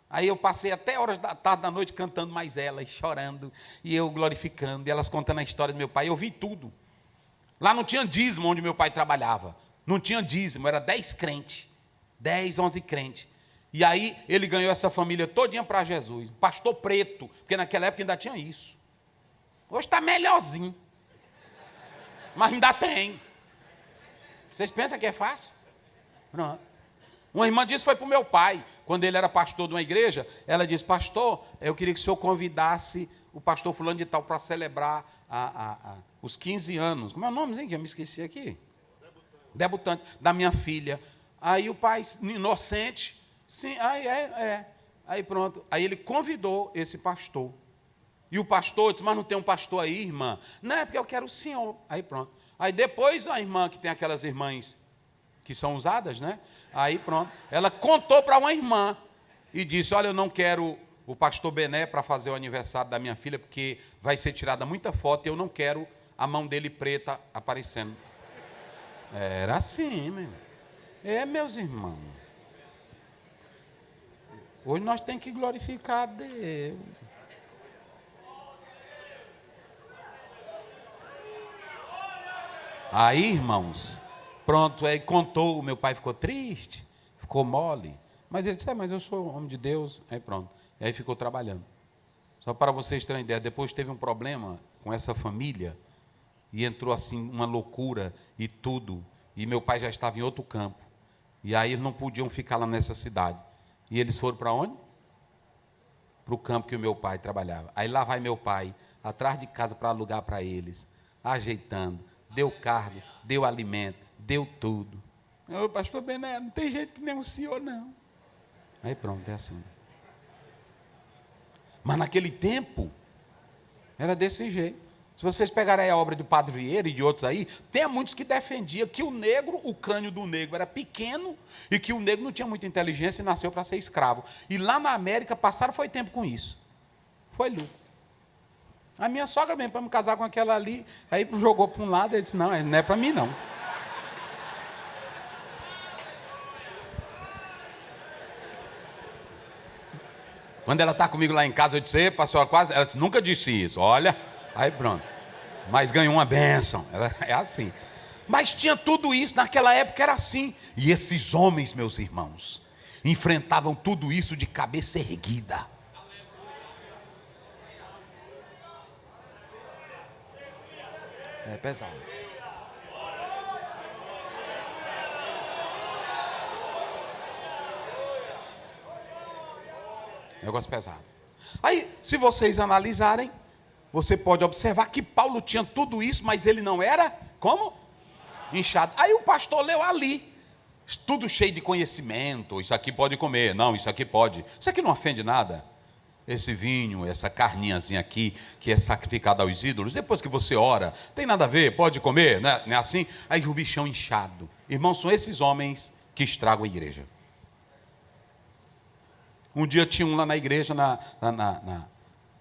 A: Aí eu passei até horas da tarde, da noite, cantando mais elas, chorando, e eu glorificando, e elas contando a história do meu pai. Eu vi tudo. Lá não tinha dízimo onde meu pai trabalhava. Não tinha dízimo, era 10 crentes. 10, 11 crentes. E aí ele ganhou essa família todinha para Jesus. Pastor preto, porque naquela época ainda tinha isso. Hoje está melhorzinho. Mas ainda tem. Vocês pensam que é fácil? Não. Uma irmã disse foi para o meu pai, quando ele era pastor de uma igreja, ela disse, pastor, eu queria que o senhor convidasse o pastor fulano de tal para celebrar os 15 anos. Como é o nomezinho que eu me esqueci aqui? Debutante da minha filha. Aí o pai, inocente, sim, aí pronto. Aí ele convidou esse pastor. E o pastor disse, mas não tem um pastor aí, irmã? Não, é porque eu quero o senhor. Aí pronto. Aí depois a irmã, que tem aquelas irmãs que são usadas, né? Aí pronto. Ela contou para uma irmã e disse, olha, eu não quero o pastor Bené para fazer o aniversário da minha filha, porque vai ser tirada muita foto e eu não quero a mão dele preta aparecendo. Era assim, meu. Meus irmãos. Hoje nós temos que glorificar a Deus. Aí, irmãos, pronto, aí contou, o meu pai ficou triste, ficou mole. Mas ele disse, mas eu sou homem de Deus. Aí pronto, e aí ficou trabalhando. Só para vocês terem ideia, depois teve um problema com essa família, e entrou assim uma loucura e tudo, e meu pai já estava em outro campo. E aí eles não podiam ficar lá nessa cidade. E eles foram para onde? Para o campo que o meu pai trabalhava. Aí lá vai meu pai, atrás de casa para alugar para eles, ajeitando, deu cargo, deu alimento, deu tudo. Ô, pastor Bené, não tem jeito que nem o senhor, não. Aí pronto, é assim. Mas naquele tempo, era desse jeito. Se vocês pegarem a obra do Padre Vieira e de outros aí, tem muitos que defendiam que o negro, o crânio do negro era pequeno e que o negro não tinha muita inteligência e nasceu para ser escravo. E lá na América passaram foi tempo com isso. Foi lucro. A minha sogra mesmo, para me casar com aquela ali, aí jogou para um lado, ele disse, não é para mim não. Quando ela está comigo lá em casa, eu disse, pastor, quase, ela disse, nunca disse isso, olha, aí pronto. Mas ganhou uma bênção, é assim. Mas tinha tudo isso, naquela época era assim. E esses homens, meus irmãos, enfrentavam tudo isso de cabeça erguida. É pesado. Negócio pesado. Aí, se vocês analisarem, você pode observar que Paulo tinha tudo isso, mas ele não era, como? Inchado. Aí o pastor leu ali, tudo cheio de conhecimento, isso aqui pode comer, não, isso aqui pode. Isso aqui não ofende nada. Esse vinho, essa carninhazinha aqui, que é sacrificada aos ídolos, depois que você ora, tem nada a ver, pode comer, né? Não é assim? Aí o bichão inchado. Irmãos, são esses homens que estragam a igreja. Um dia tinha um lá na igreja,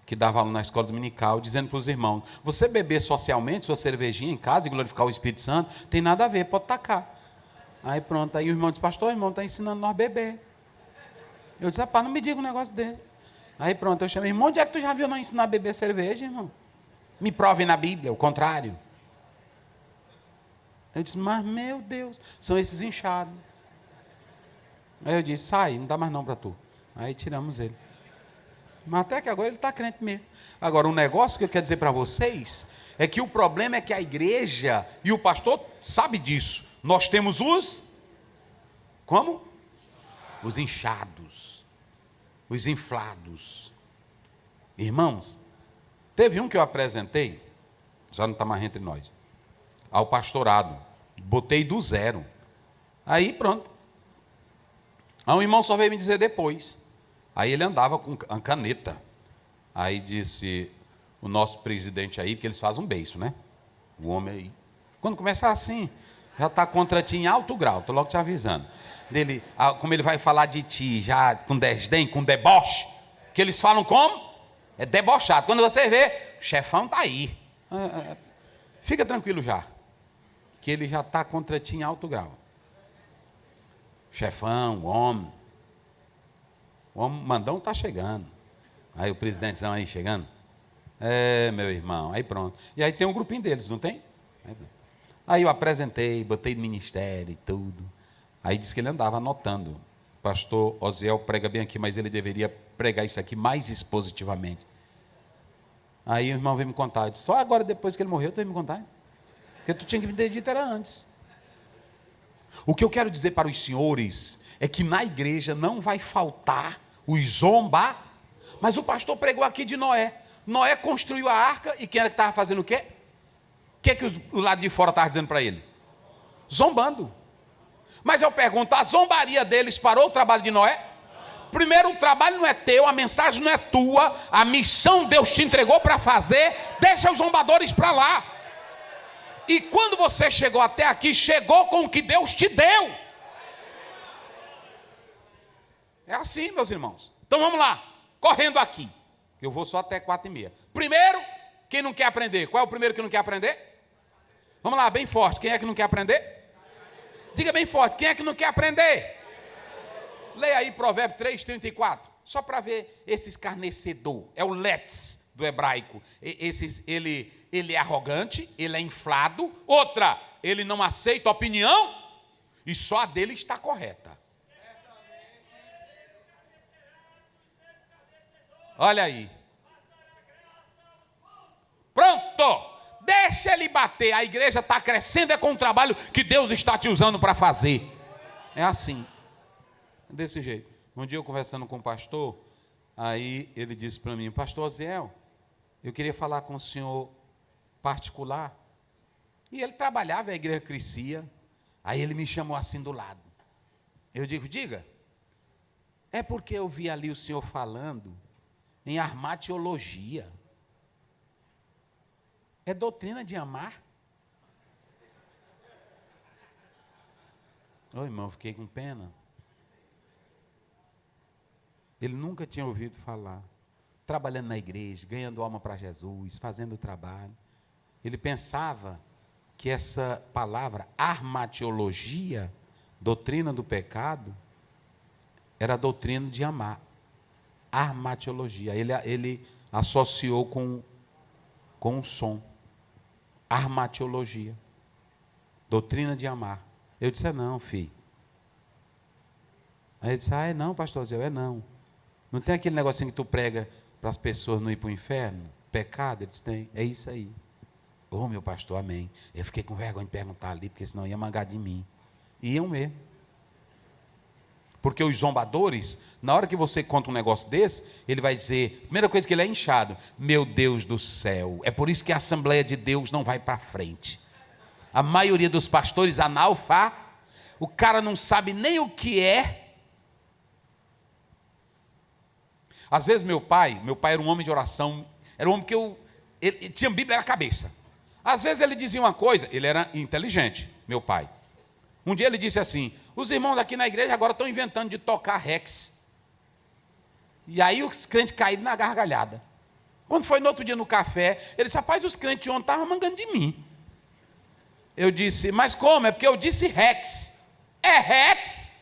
A: que dava aula na escola dominical, dizendo para os irmãos, você beber socialmente sua cervejinha em casa e glorificar o Espírito Santo, tem nada a ver, pode tacar. Aí pronto, aí o irmão disse, pastor, o irmão está ensinando nós a beber. Eu disse, rapaz, não me diga um negócio dele. Aí pronto, eu chamei, irmão, onde é que tu já viu não ensinar a beber cerveja, irmão? Me prove na Bíblia, o contrário. Eu disse, mas meu Deus, são esses inchados. Aí eu disse, sai, não dá mais não para tu. Aí tiramos ele. Mas até que agora ele está crente mesmo. Agora, um negócio que eu quero dizer para vocês, é que o problema é que a igreja, e o pastor sabe disso, nós temos os, como? Os inchados, os inflados. Irmãos, teve um que eu apresentei, já não está mais entre nós, ao pastorado, botei do zero. Aí pronto. Aí um irmão só veio me dizer depois. Aí ele andava com a caneta. Aí disse, o nosso presidente aí, porque eles fazem um beiço, né? O homem aí. Quando começar assim, já está contra ti em alto grau, estou logo te avisando. Dele, como ele vai falar de ti, já com desdém, com deboche, que eles falam como? É debochado. Quando você vê, o chefão está aí. Fica tranquilo já, que ele já está contra ti em alto grau. chefão, homem. O homem mandão está chegando. Aí o presidentezão aí chegando. Meu irmão, aí pronto. E aí tem um grupinho deles, não tem? Aí eu apresentei, botei no ministério e tudo. Aí disse que ele andava anotando. Pastor Osiel prega bem aqui, mas ele deveria pregar isso aqui mais expositivamente. Aí o irmão veio me contar. Eu disse, só agora, depois que ele morreu, tu veio me contar. Porque tu tinha que me ter dito era antes. O que eu quero dizer para os senhores é que na igreja não vai faltar os zomba. Mas o pastor pregou aqui de Noé. Noé construiu a arca e quem era que estava fazendo o quê? O que o lado de fora estava dizendo para ele? Zombando. Mas eu pergunto, a zombaria deles parou o trabalho de Noé? Primeiro, o trabalho não é teu, a mensagem não é tua, a missão Deus te entregou para fazer, deixa os zombadores para lá. E quando você chegou até aqui, chegou com o que Deus te deu. É assim, meus irmãos. Então vamos lá, correndo aqui. Eu vou só até 4h30. Primeiro, quem não quer aprender? Qual é o primeiro que não quer aprender? Vamos lá, bem forte. Quem é que não quer aprender? Diga bem forte. Quem é que não quer aprender? Leia aí Provérbio 3:34. Só para ver esse escarnecedor. É o let's do hebraico. Ele é arrogante, ele é inflado. Outra, ele não aceita opinião e só a dele está correta. Olha aí. Pronto. Deixa ele bater. A igreja está crescendo, é com o trabalho que Deus está te usando para fazer. É assim. Desse jeito. Um dia eu conversando com o pastor, aí ele disse para mim, pastor Osiel, eu queria falar com o senhor particular. E ele trabalhava, a igreja crescia. Aí ele me chamou assim do lado. Eu digo, diga. É porque eu vi ali o senhor falando em armatiologia. É doutrina de amar? Ô irmão, fiquei com pena. Ele nunca tinha ouvido falar. Trabalhando na igreja, ganhando alma para Jesus, fazendo o trabalho. Ele pensava que essa palavra armatiologia, doutrina do pecado, era a doutrina de amar. Armatiologia. Ele associou com o som. Armatiologia. Doutrina de amar. Eu disse, não, filho. Aí ele disse, não, pastor Zé, não. Não tem aquele negocinho que tu prega para as pessoas não ir para o inferno? Pecado? Ele disse, tem. É isso aí. Meu pastor, amém. Eu fiquei com vergonha de perguntar ali, porque senão ia mangar de mim. Iam mesmo. Porque os zombadores, na hora que você conta um negócio desse, ele vai dizer, primeira coisa que ele é inchado, meu Deus do céu, é por isso que a Assembleia de Deus não vai para frente. A maioria dos pastores o cara não sabe nem o que é. Às vezes meu pai era um homem de oração, era um homem que ele tinha Bíblia na cabeça. Às vezes ele dizia uma coisa, ele era inteligente, meu pai. Um dia ele disse assim, os irmãos aqui na igreja agora estão inventando de tocar Rex. E aí os crentes caíram na gargalhada. Quando foi no outro dia no café, ele disse, rapaz, os crentes de ontem estavam mangando de mim. Eu disse, mas como? É porque eu disse Rex. É Rex?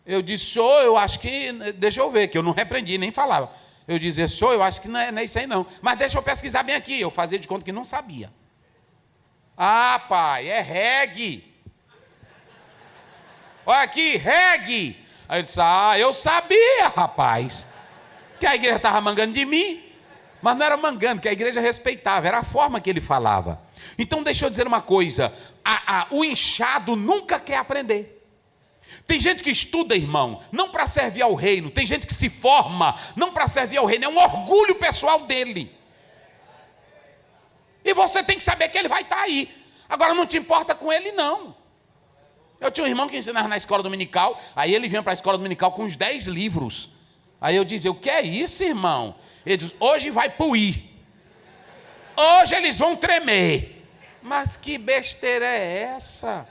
A: Eu disse, senhor, eu acho que, deixa eu ver, que eu não repreendi, nem falava. Eu dizia, senhor, eu acho que não é isso aí não. Mas deixa eu pesquisar bem aqui. Eu fazia de conta que não sabia. Ah, pai, é reggae. Olha aqui, reggae. Aí ele disse, eu sabia, rapaz, que a igreja estava mangando de mim. Mas não era mangando, que a igreja respeitava, era a forma que ele falava. Então deixa eu dizer uma coisa, o inchado nunca quer aprender. Tem gente que estuda, irmão, não para servir ao reino. Tem gente que se forma, não para servir ao reino. É um orgulho pessoal dele. E você tem que saber que ele vai estar aí. Agora não te importa com ele, não. Eu tinha um irmão que ensinava na escola dominical. Aí ele vinha para a escola dominical com uns 10 livros. Aí eu dizia, o que é isso, irmão? Ele diz, hoje vai puir. Hoje eles vão tremer. Mas que besteira é essa?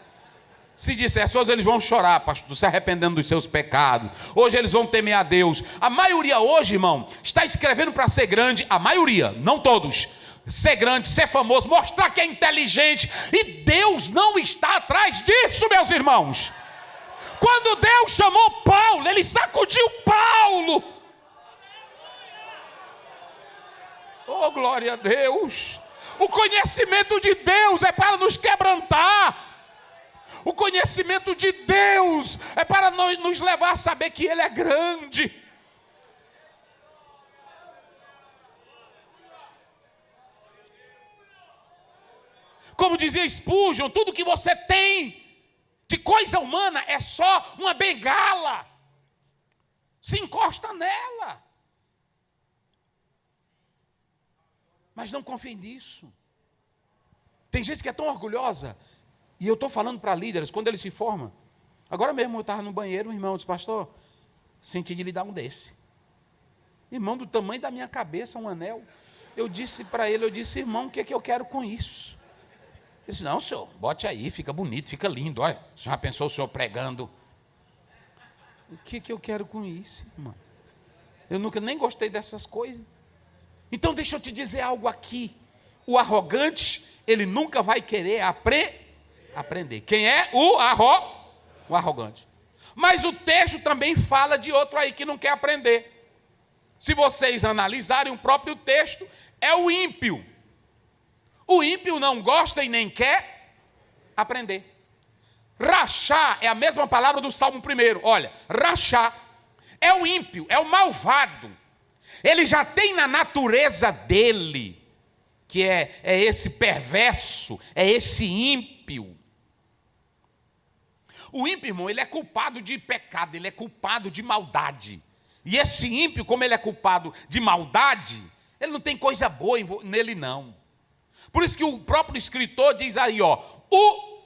A: Se dissesse, hoje eles vão chorar, pastor, se arrependendo dos seus pecados. Hoje eles vão temer a Deus. A maioria hoje, irmão, está escrevendo para ser grande. A maioria, não todos. Ser grande, ser famoso, mostrar que é inteligente. E Deus não está atrás disso, meus irmãos. Quando Deus chamou Paulo, ele sacudiu Paulo. Oh, glória a Deus. O conhecimento de Deus é para nos quebrantar. O conhecimento de Deus é para nos levar a saber que Ele é grande. Como dizia Spurgeon, tudo que você tem de coisa humana é só uma bengala. Se encosta nela. Mas não confie nisso. Tem gente que é tão orgulhosa. E eu estou falando para líderes, quando eles se formam. Agora mesmo eu estava no banheiro, o irmão disse, pastor, senti de lhe dar um desse. Irmão, do tamanho da minha cabeça, um anel. Eu disse para ele, irmão, o que é que eu quero com isso? Ele disse, não, senhor, bote aí, fica bonito, fica lindo. Olha, o senhor já pensou o senhor pregando? O que é que eu quero com isso, irmão? Eu nunca nem gostei dessas coisas. Então deixa eu te dizer algo aqui. O arrogante, ele nunca vai querer aprender. Quem é o arrogante? Mas o texto também fala de outro aí que não quer aprender. Se vocês analisarem o próprio texto, é o ímpio. O ímpio não gosta e nem quer aprender. Rachar é a mesma palavra do Salmo 1. Olha, rachar é o ímpio, é o malvado. Ele já tem na natureza dele, que é esse perverso, é esse ímpio. O ímpio, irmão, ele é culpado de pecado, ele é culpado de maldade. E esse ímpio, como ele é culpado de maldade, ele não tem coisa boa nele não. Por isso que o próprio escritor diz aí, ó, o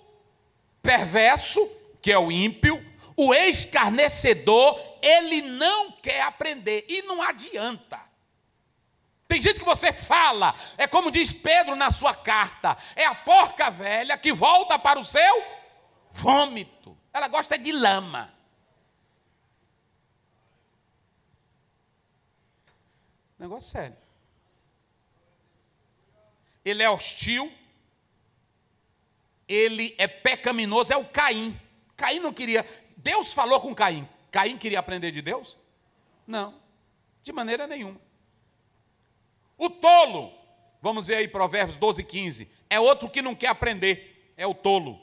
A: perverso, que é o ímpio, o escarnecedor, ele não quer aprender e não adianta. Tem gente que você fala, é como diz Pedro na sua carta, é a porca velha que volta para o seu vômito. Ela gosta de lama. Negócio sério. Ele é hostil, ele é pecaminoso, é o Caim. Caim não queria, Deus falou com Caim. Caim queria aprender de Deus? Não, de maneira nenhuma. O tolo, vamos ver aí Provérbios 12:15, é outro que não quer aprender, é o tolo.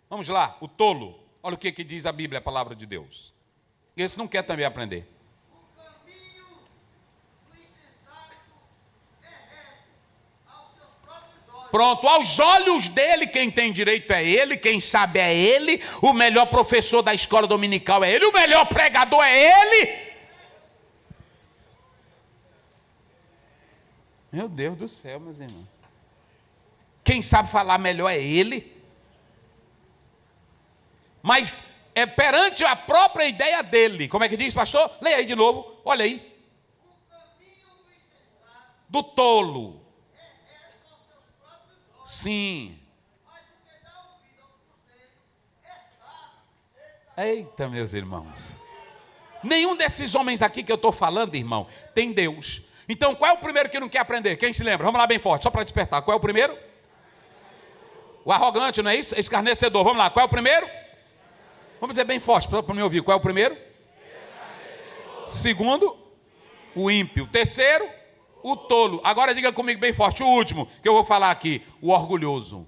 A: Vamos lá, o tolo, olha o que diz a Bíblia, a palavra de Deus. Esse não quer também aprender.
B: O caminho do insensato é reto aos seus próprios olhos.
A: Pronto, aos olhos dele, quem tem direito é ele, quem sabe é ele, o melhor professor da escola dominical é ele, o melhor pregador é ele. Meu Deus do céu, meus irmãos. Quem sabe falar melhor é ele. Mas é perante a própria ideia dele. Como é que diz, pastor? Leia aí de novo, olha aí.
B: O caminho do insensato
A: Do tolo.
B: é reto aos seus próprios olhos.
A: Sim.
B: Mas o que dá ouvido ao conselho é sábio.
A: Eita, meus irmãos. Nenhum desses homens aqui que eu estou falando, irmão, tem Deus. Então, qual é o primeiro que não quer aprender? Quem se lembra? Vamos lá bem forte, só para despertar. Qual é o primeiro? O arrogante, não é isso? Escarnecedor. Vamos lá, qual é o primeiro? Vamos dizer bem forte, para me ouvir. Qual é o primeiro? Segundo, o ímpio. Terceiro, o tolo. Agora diga comigo bem forte, o último que eu vou falar aqui, o orgulhoso.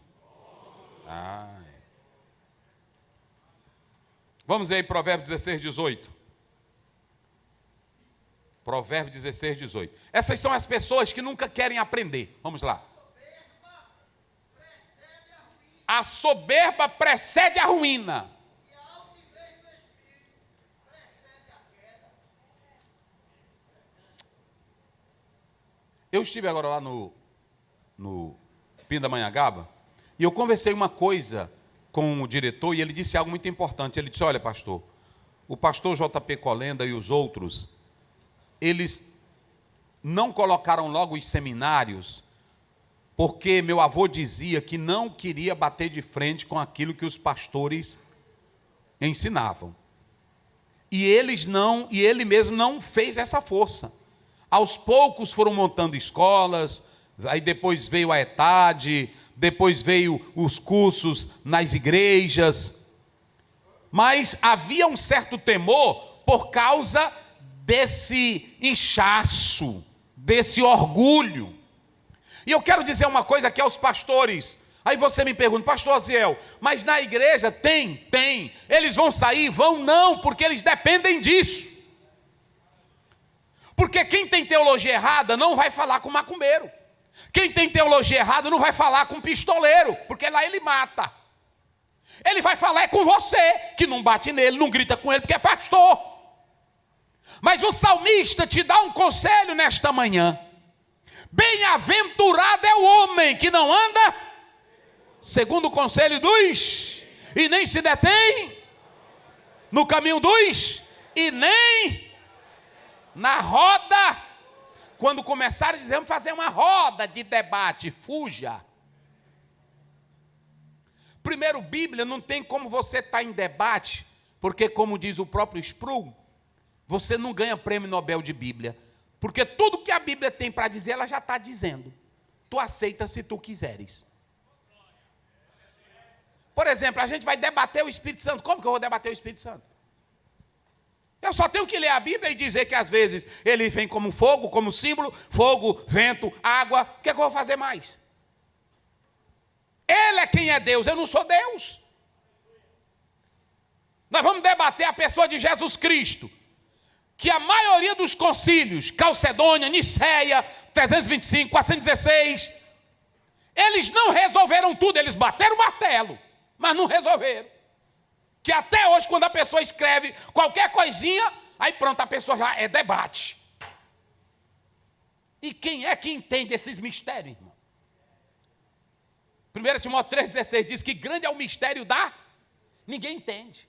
A: Vamos ver aí Provérbios 16:18. Provérbios 16:18. Essas são as pessoas que nunca querem aprender. Vamos lá. A soberba precede a ruína.
B: E a altivez do espírito precede a queda.
A: Eu estive agora lá no Pindamonhangaba e eu conversei uma coisa com o diretor e ele disse algo muito importante. Ele disse, olha pastor, o pastor JP Colenda e os outros, eles não colocaram logo os seminários porque meu avô dizia que não queria bater de frente com aquilo que os pastores ensinavam. E ele mesmo não fez essa força. Aos poucos foram montando escolas, aí depois veio a ETAD, depois veio os cursos nas igrejas. Mas havia um certo temor por causa desse inchaço, desse orgulho. E eu quero dizer uma coisa aqui aos pastores. Aí você me pergunta, pastor Aziel, mas na igreja tem. Eles vão sair? Vão não, porque eles dependem disso. Porque quem tem teologia errada não vai falar com macumbeiro. Quem tem teologia errada não vai falar com pistoleiro, porque lá ele mata. Ele vai falar com você, que não bate nele, não grita com ele, porque é pastor. Mas o salmista te dá um conselho nesta manhã. Bem-aventurado é o homem que não anda segundo o conselho dos, e nem se detém no caminho dos, e nem na roda. Quando começar a dizer, vamos fazer uma roda de debate, fuja. Primeiro, Bíblia, não tem como você estar em debate, porque como diz o próprio Sproul, você não ganha prêmio Nobel de Bíblia, porque tudo que a Bíblia tem para dizer, ela já está dizendo. Tu aceita se tu quiseres. Por exemplo, a gente vai debater o Espírito Santo. Como que eu vou debater o Espírito Santo? Eu só tenho que ler a Bíblia e dizer que às vezes ele vem como fogo, como símbolo, fogo, vento, água. O que é que eu vou fazer mais? Ele é quem é Deus, eu não sou Deus. Nós vamos debater a pessoa de Jesus Cristo, que a maioria dos concílios, Calcedônia, Nicéia, 325, 416, eles não resolveram tudo, eles bateram o martelo, mas não resolveram. Que até hoje, quando a pessoa escreve qualquer coisinha, aí pronto, a pessoa já é debate. E quem é que entende esses mistérios, irmão? 1 Timóteo 3,16 diz que grande é o mistério da... Ninguém entende.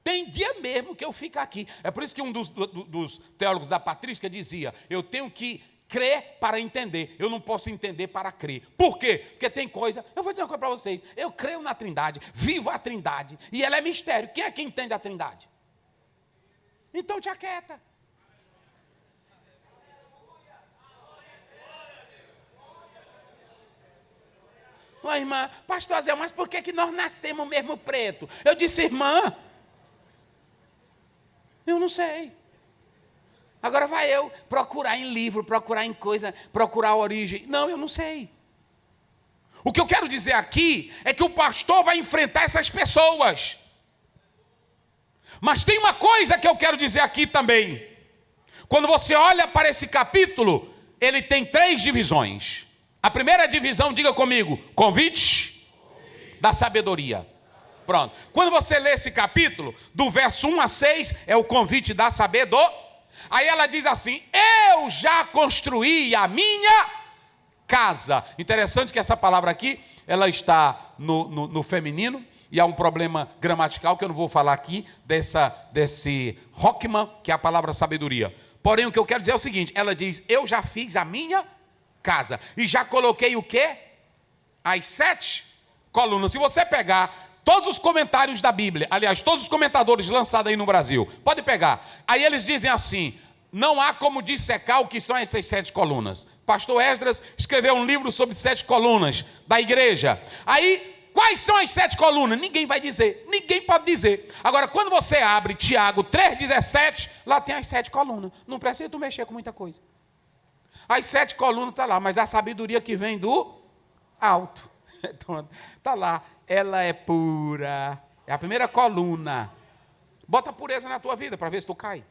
A: Tem dia mesmo que eu fico aqui. É por isso que um dos teólogos da patrística dizia, eu tenho que crer para entender, eu não posso entender para crer. Por quê? Porque tem coisa, eu vou dizer uma coisa para vocês, eu creio na Trindade, vivo a Trindade, e ela é mistério. Quem é que entende a Trindade? Então te aquieta. Uma irmã, pastor Zé, mas por que nós nascemos mesmo preto? Eu disse, irmã, eu não sei. Agora vai eu procurar em livro, procurar em coisa, procurar a origem. Não, eu não sei. O que eu quero dizer aqui é que o pastor vai enfrentar essas pessoas. Mas tem uma coisa que eu quero dizer aqui também. Quando você olha para esse capítulo, ele tem 3 divisões. A primeira divisão, diga comigo, convite da sabedoria. Pronto. Quando você lê esse capítulo, do verso 1 a 6, é o convite da sabedoria. Aí ela diz assim, eu já construí a minha casa. Interessante que essa palavra aqui, ela está no feminino, e há um problema gramatical que eu não vou falar aqui, desse Rockman, que é a palavra sabedoria. Porém, o que eu quero dizer é o seguinte, ela diz, eu já fiz a minha casa, e já coloquei o quê? As 7 colunas. Se você pegar todos os comentários da Bíblia, aliás, todos os comentadores lançados aí no Brasil, pode pegar. Aí eles dizem assim, não há como dissecar o que são essas 7 colunas. Pastor Esdras escreveu um livro sobre 7 colunas da igreja. Aí, quais são as 7 colunas? Ninguém vai dizer, ninguém pode dizer. Agora, quando você abre Tiago 3,17, lá tem as 7 colunas. Não precisa tu mexer com muita coisa. As 7 colunas estão lá, mas a sabedoria que vem do alto. Está lá, ela é pura. É a primeira coluna. Bota pureza na tua vida para ver se tu cai.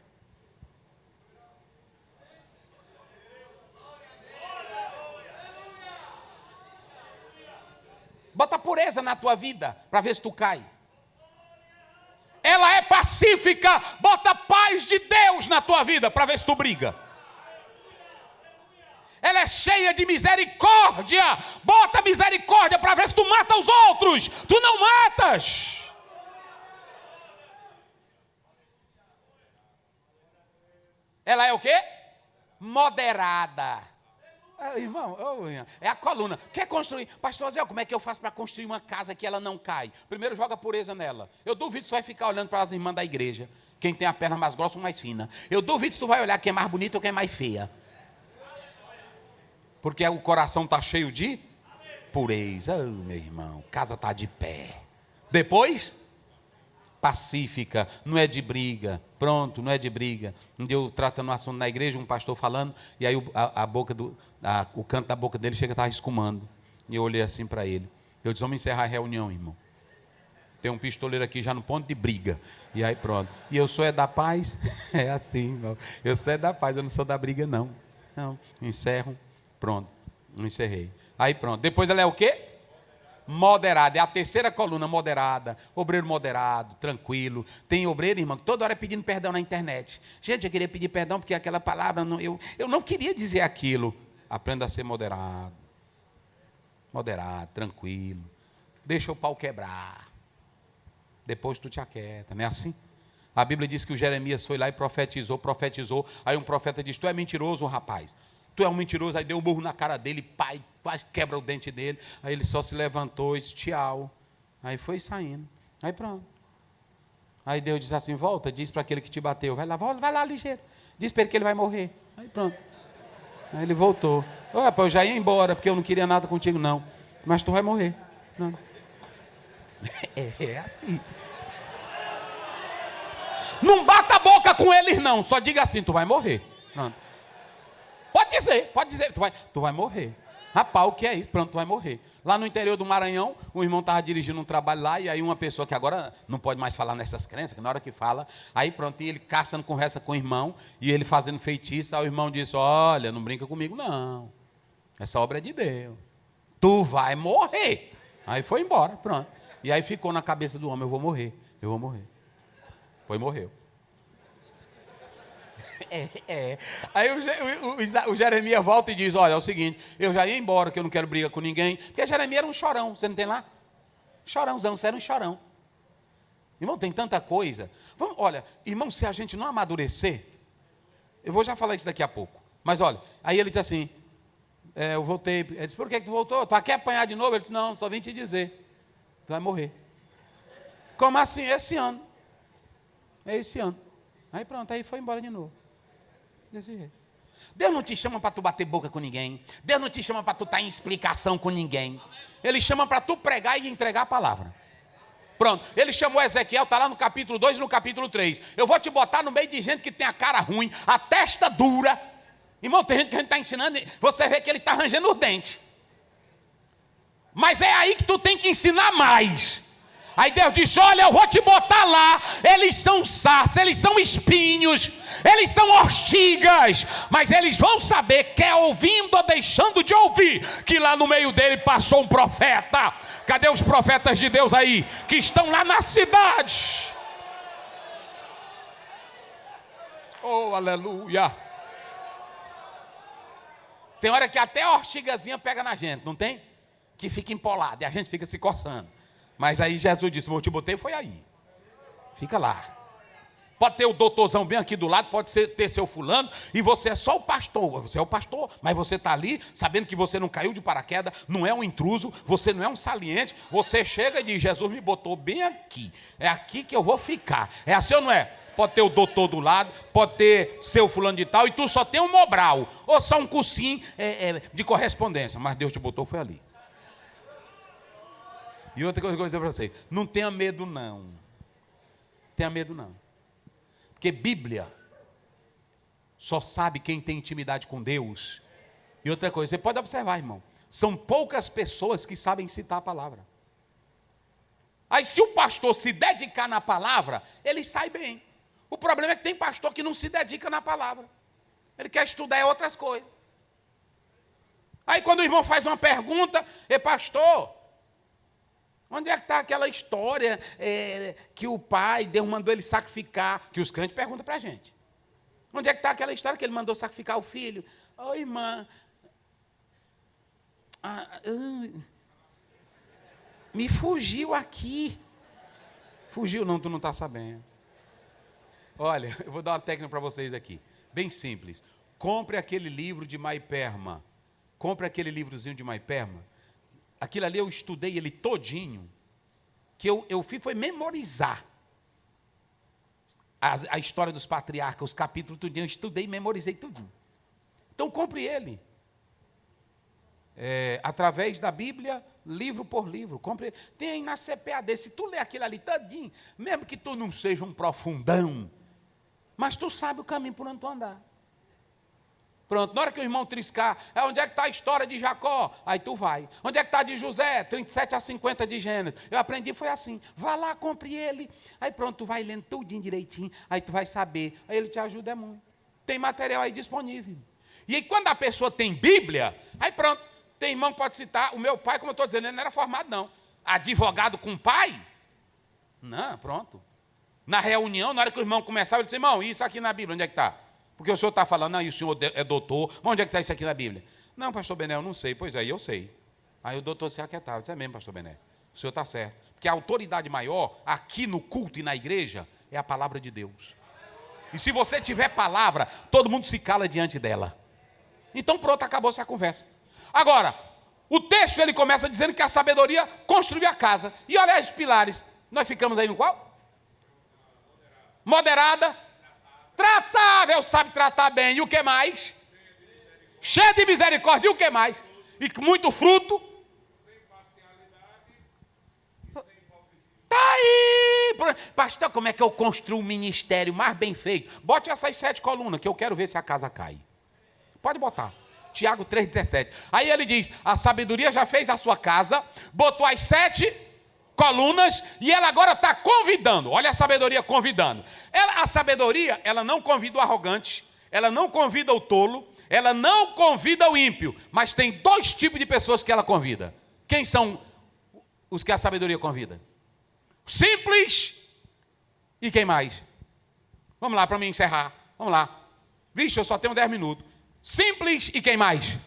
A: Bota pureza na tua vida para ver se tu cai. Ela é pacífica. Bota paz de Deus na tua vida para ver se tu briga. Ela é cheia de misericórdia. Bota misericórdia para ver se tu mata os outros. Tu não matas. Ela é o quê? Moderada. Irmão, é a coluna. Quer construir? Pastor Zé, como é que eu faço para construir uma casa que ela não cai? Primeiro joga pureza nela. Eu duvido se tu vai ficar olhando para as irmãs da igreja. Quem tem a perna mais grossa ou mais fina. Eu duvido se tu vai olhar quem é mais bonita ou quem é mais feia. Porque o coração está cheio de pureza. Oh, meu irmão, casa está de pé. Depois, pacífica, não é de briga. Pronto, não é de briga. Um dia eu tratando um assunto na igreja, um pastor falando, e aí o canto da boca dele chega a estar escumando. E eu olhei assim para ele. Eu disse, vamos encerrar a reunião, irmão. Tem um pistoleiro aqui já no ponto de briga. E aí pronto. E eu sou da paz? É assim, irmão. Eu sou da paz, eu não sou da briga, não. Não, encerro. Pronto, não encerrei. Aí pronto. Depois ela é o quê? Moderada. É a terceira coluna, moderada. Obreiro moderado, tranquilo. Tem obreiro, irmão, que toda hora pedindo perdão na internet. Gente, eu queria pedir perdão porque aquela palavra, eu não queria dizer aquilo. Aprenda a ser moderado. Moderado, tranquilo. Deixa o pau quebrar. Depois tu te aquieta, não é assim? A Bíblia diz que o Jeremias foi lá e profetizou. Aí um profeta diz, tu é mentiroso, rapaz. Tu é um mentiroso. Aí deu um burro na cara dele, pai, quase quebra o dente dele. Aí ele só se levantou e disse, tchau. Aí foi saindo. Aí pronto. Aí Deus disse assim, volta, diz para aquele que te bateu. Vai lá, volta, vai lá ligeiro. Diz para ele que ele vai morrer. Aí pronto. Aí ele voltou. Opa, eu já ia embora, porque eu não queria nada contigo, não. Mas tu vai morrer. Não. É assim. Não bata a boca com eles, não. Só diga assim, tu vai morrer. Pronto. Pode dizer. Tu vai morrer. Rapaz, o que é isso? Pronto, tu vai morrer. Lá no interior do Maranhão, o irmão estava dirigindo um trabalho lá, e aí uma pessoa que agora não pode mais falar nessas crenças, que na hora que fala, aí pronto, e ele caçando conversa com o irmão, e ele fazendo feitiço, aí o irmão disse, olha, não brinca comigo não. Essa obra é de Deus. Tu vai morrer. Aí foi embora, pronto. E aí ficou na cabeça do homem, eu vou morrer. Foi, morreu. Aí o Jeremias volta e diz, olha, é o seguinte, eu já ia embora, que eu não quero briga com ninguém, porque Jeremias era um chorão, você não tem lá? Chorãozão, você era um chorão. Irmão, tem tanta coisa. Olha, irmão, se a gente não amadurecer, eu vou já falar isso daqui a pouco, mas olha, aí ele diz assim, eu voltei, ele disse, por que tu voltou? Tu quer apanhar de novo? Ele disse, não, só vim te dizer, tu vai morrer. Como assim? Esse ano. É esse ano. Aí pronto, aí foi embora de novo. Desse jeito. Deus não te chama para tu bater boca com ninguém. Deus não te chama para tu estar em explicação com ninguém. Ele chama para tu pregar e entregar a palavra. Pronto, ele chamou Ezequiel, está lá no capítulo 2 e no capítulo 3. Eu vou te botar no meio de gente que tem a cara ruim, a testa dura. Irmão, tem gente que a gente está ensinando, você vê que ele está arranjando os dentes. Mas é aí que tu tem que ensinar mais. Aí Deus disse, olha, eu vou te botar lá, eles são sarça, eles são espinhos, eles são ortigas, mas eles vão saber, quer ouvindo ou deixando de ouvir, que lá no meio dele passou um profeta. Cadê os profetas de Deus aí, que estão lá na cidade? Oh, aleluia. Tem hora que até a ortigazinha pega na gente, não tem? Que fica empolada e a gente fica se coçando. Mas aí Jesus disse, eu te botei, foi aí. Fica lá. Pode ter o doutorzão bem aqui do lado, pode ter seu fulano, e você é só o pastor. Você é o pastor, mas você está ali, sabendo que você não caiu de paraquedas, não é um intruso, você não é um saliente. Você chega e diz, Jesus me botou bem aqui. É aqui que eu vou ficar. É assim ou não é? Pode ter o doutor do lado, pode ter seu fulano de tal, e tu só tem um Mobral, ou só um cursinho de correspondência. Mas Deus te botou, foi ali. E outra coisa que eu vou dizer para você, não tenha medo não. Tenha medo não. Porque Bíblia só sabe quem tem intimidade com Deus. E outra coisa, você pode observar, irmão, são poucas pessoas que sabem citar a palavra. Aí se o pastor se dedicar na palavra, ele sai bem. O problema é que tem pastor que não se dedica na palavra. Ele quer estudar outras coisas. Aí quando o irmão faz uma pergunta, pastor, onde é que está aquela história que o pai, Deus mandou ele sacrificar? Que os crentes perguntam para a gente. Onde é que está aquela história que ele mandou sacrificar o filho? Ô, irmã, me fugiu aqui. Fugiu não, tu não está sabendo. Olha, eu vou dar uma técnica para vocês aqui. Bem simples. Compre aquele livro de Maiperma. Compre aquele livrozinho de Maiperma. Aquilo ali eu estudei ele todinho, que eu fiz foi memorizar a história dos patriarcas, os capítulos tudinho, eu estudei e memorizei tudinho. Então compre ele. através da Bíblia, livro por livro. Compre, tem aí na CPAD. Se tu ler aquilo ali todinho, mesmo que tu não seja um profundão, mas tu sabe o caminho por onde tu andar. Pronto, na hora que o irmão triscar, onde é que está a história de Jacó? Aí tu vai. Onde é que está de José? 37 a 50 de Gênesis. Eu aprendi, foi assim. Vá lá, compre ele. Aí pronto, tu vai lendo tudinho direitinho. Aí tu vai saber. Aí ele te ajuda muito. Tem material aí disponível. E aí quando a pessoa tem Bíblia, aí pronto. Tem irmão que pode citar. O meu pai, como eu estou dizendo, ele não era formado não. Advogado com pai? Não, pronto. Na reunião, na hora que o irmão começava, ele disse, irmão, isso aqui na Bíblia, onde é que está? Porque o senhor está falando, não, e o senhor é doutor, mas onde é que está isso aqui na Bíblia? Não, pastor Bené, eu não sei. Pois aí, eu sei. Aí o doutor se aquietava, eu disse, é mesmo, pastor Bené, o senhor está certo. Porque a autoridade maior, aqui no culto e na igreja, é a palavra de Deus. E se você tiver palavra, todo mundo se cala diante dela. Então pronto, acabou-se a conversa. Agora, o texto ele começa dizendo que a sabedoria construiu a casa. E olha os pilares. Nós ficamos aí no qual? Moderada. Tratável, sabe tratar bem. E o que mais? Cheio de misericórdia. E o que mais? E com muito fruto. Sem parcialidade e sem hipocrisia. Tá aí. Pastor, como é que eu construo um ministério mais bem feito? Bote essas 7 colunas que eu quero ver se a casa cai. Pode botar. Tiago 3,17. Aí ele diz, a sabedoria já fez a sua casa, botou as 7 colunas e ela agora está convidando. Olha a sabedoria convidando. A sabedoria, ela não convida o arrogante, ela não convida o tolo, ela não convida o ímpio, mas tem 2 tipos de pessoas que ela convida. Quem são os que a sabedoria convida? Simples e quem mais? Vamos lá para mim encerrar. Vamos lá. Vixe, eu só tenho 10 minutos. Simples e quem mais?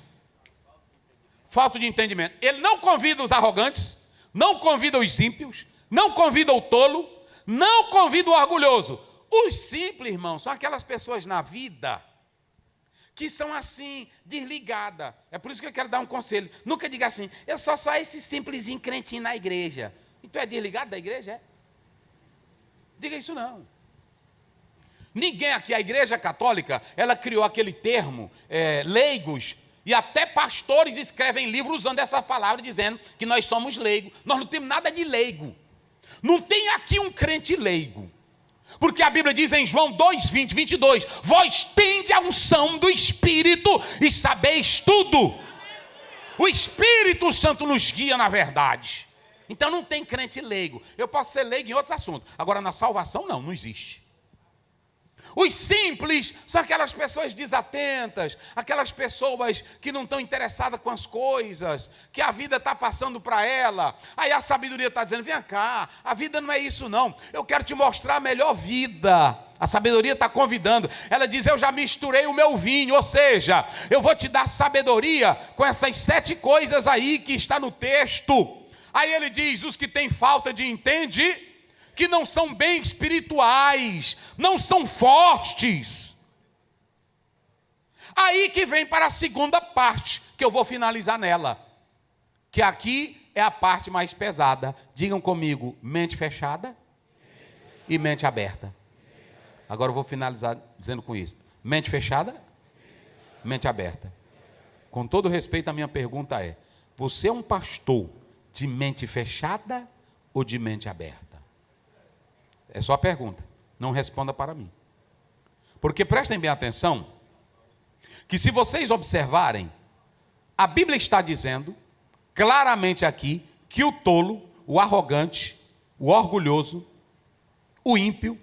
A: Falta de entendimento. Ele não convida os arrogantes, não convida os ímpios, não convida o tolo, não convida o orgulhoso. Os simples, irmãos, são aquelas pessoas na vida que são assim, desligadas. É por isso que eu quero dar um conselho. Nunca diga assim, eu sou só esse simplesinho crentinho na igreja. E tu é desligado da igreja, é? Diga isso não. Ninguém aqui, a igreja católica, ela criou aquele termo, leigos, e até pastores escrevem livros usando essa palavra, dizendo que nós somos leigos. Nós não temos nada de leigo. Não tem aqui um crente leigo. Porque a Bíblia diz em João 2:20, 22, vós tende a unção do Espírito e sabeis tudo. O Espírito Santo nos guia na verdade. Então não tem crente leigo. Eu posso ser leigo em outros assuntos. Agora na salvação não existe. Os simples são aquelas pessoas desatentas, aquelas pessoas que não estão interessadas com as coisas, que a vida está passando para ela. Aí a sabedoria está dizendo, vem cá, a vida não é isso não, eu quero te mostrar a melhor vida. A sabedoria está convidando, ela diz, eu já misturei o meu vinho, ou seja, eu vou te dar sabedoria com essas 7 coisas aí que está no texto. Aí ele diz, os que têm falta de entendimento, que não são bem espirituais, não são fortes. Aí que vem para a segunda parte, que eu vou finalizar nela, que aqui é a parte mais pesada. Digam comigo, mente fechada e mente aberta. Agora eu vou finalizar dizendo com isso. Mente fechada, mente aberta. Com todo respeito, a minha pergunta é, você é um pastor de mente fechada ou de mente aberta? É só a pergunta, não responda para mim. Porque prestem bem atenção, que se vocês observarem, a Bíblia está dizendo, claramente aqui, que o tolo, o arrogante, o orgulhoso, o ímpio,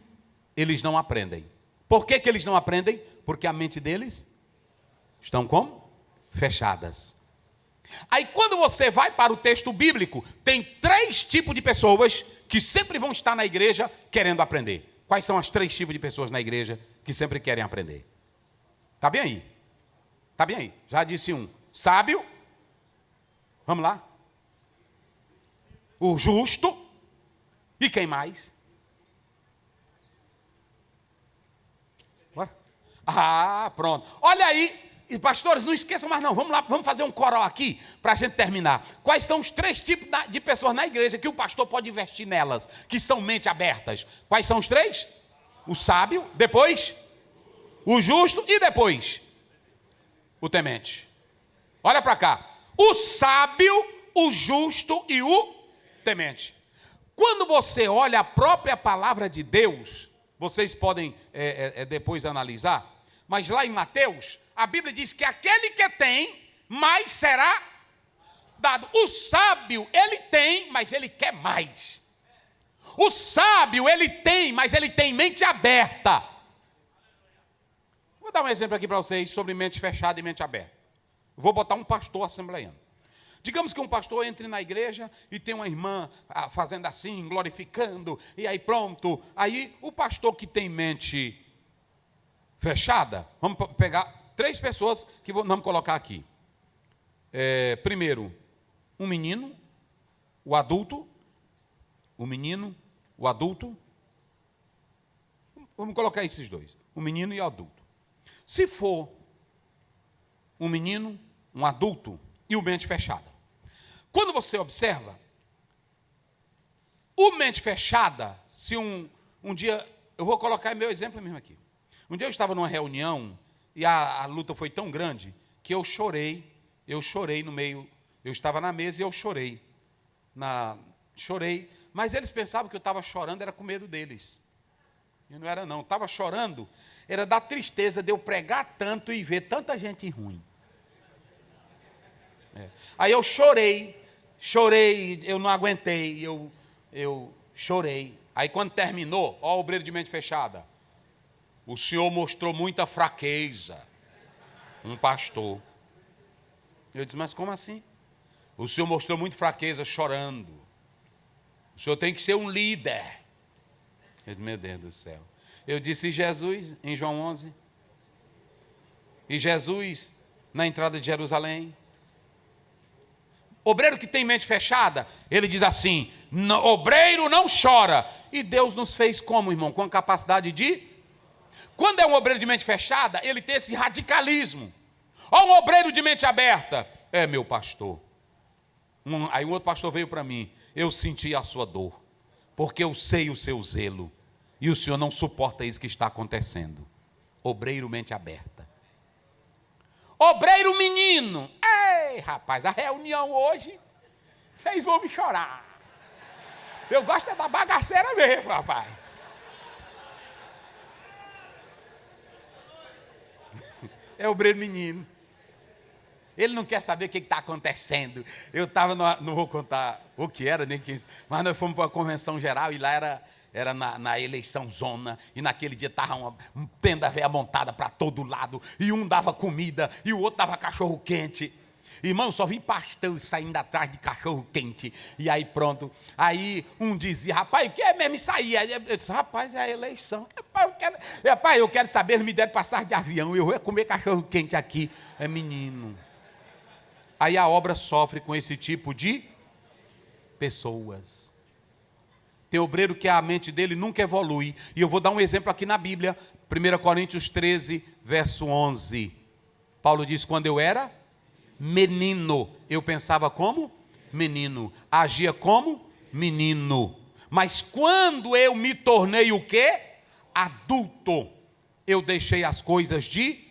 A: eles não aprendem. Por que eles não aprendem? Porque a mente deles estão como? Fechadas. Aí quando você vai para o texto bíblico, tem 3 tipos de pessoas que sempre vão estar na igreja querendo aprender. Quais são as 3 tipos de pessoas na igreja que sempre querem aprender? Está bem aí? Está bem aí? Já disse um. Sábio. Vamos lá. O justo. E quem mais? Bora. Ah, pronto. Olha aí. E pastores, não esqueçam mais não, vamos lá, vamos fazer um coral aqui, para a gente terminar. Quais são os 3 tipos de pessoas na igreja que o pastor pode investir nelas, que são mente abertas? Quais são os 3? O sábio, depois o justo e depois o temente. Olha para cá. o sábio, o justo e o temente. Quando você olha a própria palavra de Deus, vocês podem depois analisar, mas lá em Mateus, a Bíblia diz que aquele que tem, mais será dado. O sábio, ele tem, mas ele quer mais. O sábio, ele tem, mas ele tem mente aberta. Vou dar um exemplo aqui para vocês sobre mente fechada e mente aberta. Vou botar um pastor assembleiano. Digamos que um pastor entre na igreja e tem uma irmã fazendo assim, glorificando, e aí pronto. Aí o pastor que tem mente fechada, vamos pegar 3 pessoas que vamos colocar aqui. Primeiro, um menino, o adulto, o menino, o adulto. Vamos colocar esses 2, o menino e o adulto. Se for um menino, um adulto e o mente fechada. Quando você observa, o mente fechada, se um dia, eu vou colocar meu exemplo mesmo aqui. Um dia eu estava numa reunião e a luta foi tão grande que eu chorei no meio, eu estava na mesa e eu chorei. Chorei, mas eles pensavam que eu estava chorando, era com medo deles. E não era não, eu estava chorando, era da tristeza de eu pregar tanto e ver tanta gente ruim. Aí eu chorei, eu não aguentei, eu chorei. Aí quando terminou, ó, o obreiro de mente fechada, o senhor mostrou muita fraqueza, um pastor. Eu disse, mas como assim? O senhor mostrou muita fraqueza chorando. O senhor tem que ser um líder. Eu disse, meu Deus do céu. Eu disse, e Jesus, em João 11? E Jesus, na entrada de Jerusalém? Obreiro que tem mente fechada, ele diz assim, obreiro não chora. E Deus nos fez como, irmão? Com a capacidade de... Quando é um obreiro de mente fechada, ele tem esse radicalismo. Ou um obreiro de mente aberta, meu pastor. Aí um outro pastor veio para mim, eu senti a sua dor, porque eu sei o seu zelo, e o senhor não suporta isso que está acontecendo. Obreiro mente aberta. Obreiro menino, ei rapaz, a reunião hoje fez o homem chorar. Eu gosto da bagaceira mesmo, rapaz. É obreiro menino. Ele não quer saber o que está acontecendo. Eu estava, não vou contar o que era, nem quem, mas nós fomos para uma convenção geral e lá era na eleição zona, e naquele dia estava uma tenda velha montada para todo lado, e um dava comida, e o outro dava cachorro quente. Irmão, só vi pastor saindo atrás de cachorro quente. E aí pronto, aí um dizia, rapaz, o que é mesmo isso aí? Eu disse, rapaz, é a eleição. Rapaz, eu quero saber, eles me deram passagem de avião, eu vou comer cachorro quente aqui. É menino. Aí a obra sofre com esse tipo de pessoas. Tem obreiro que a mente dele nunca evolui. E eu vou dar um exemplo aqui na Bíblia. 1 Coríntios 13, verso 11. Paulo diz, quando eu era menino, eu pensava como menino, agia como menino. Mas quando eu me tornei o quê? Adulto, eu deixei as coisas de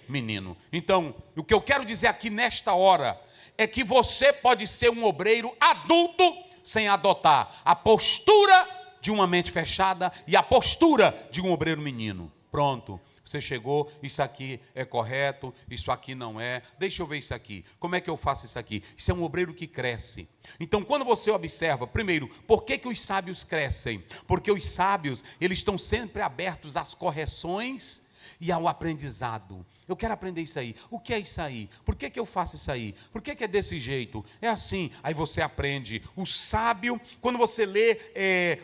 A: menino. Então, o que eu quero dizer aqui nesta hora é que você pode ser um obreiro adulto sem adotar a postura de uma mente fechada e a postura de um obreiro menino. Pronto, você chegou, isso aqui é correto, isso aqui não é. Deixa eu ver isso aqui. Como é que eu faço isso aqui? Isso é um obreiro que cresce. Então, quando você observa, primeiro, por que os sábios crescem? Porque os sábios, eles estão sempre abertos às correções e ao aprendizado. Eu quero aprender isso aí. O que é isso aí? Por que eu faço isso aí? Por que é desse jeito? É assim. Aí você aprende. O sábio, quando você lê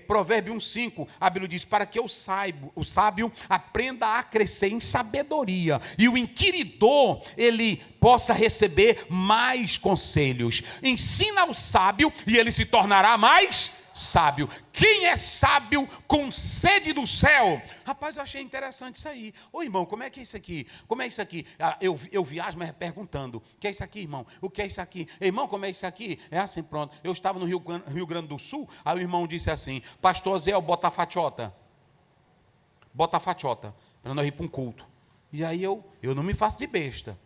A: Provérbio 1,5, a Bíblia diz, para que o sábio aprenda a crescer em sabedoria. E o inquiridor, ele possa receber mais conselhos. Ensina ao sábio e ele se tornará mais sábio. Quem é sábio com sede do céu? Rapaz, eu achei interessante isso aí. Ô irmão, como é que é isso aqui? Como é isso aqui? Eu viajo, mas perguntando, o que é isso aqui, irmão? O que é isso aqui? Irmão, como é isso aqui? É assim, pronto. Eu estava no Rio Grande do Sul, aí o irmão disse assim, pastor Zé, bota a fatiota, para nós ir para um culto. E aí eu não me faço de besta.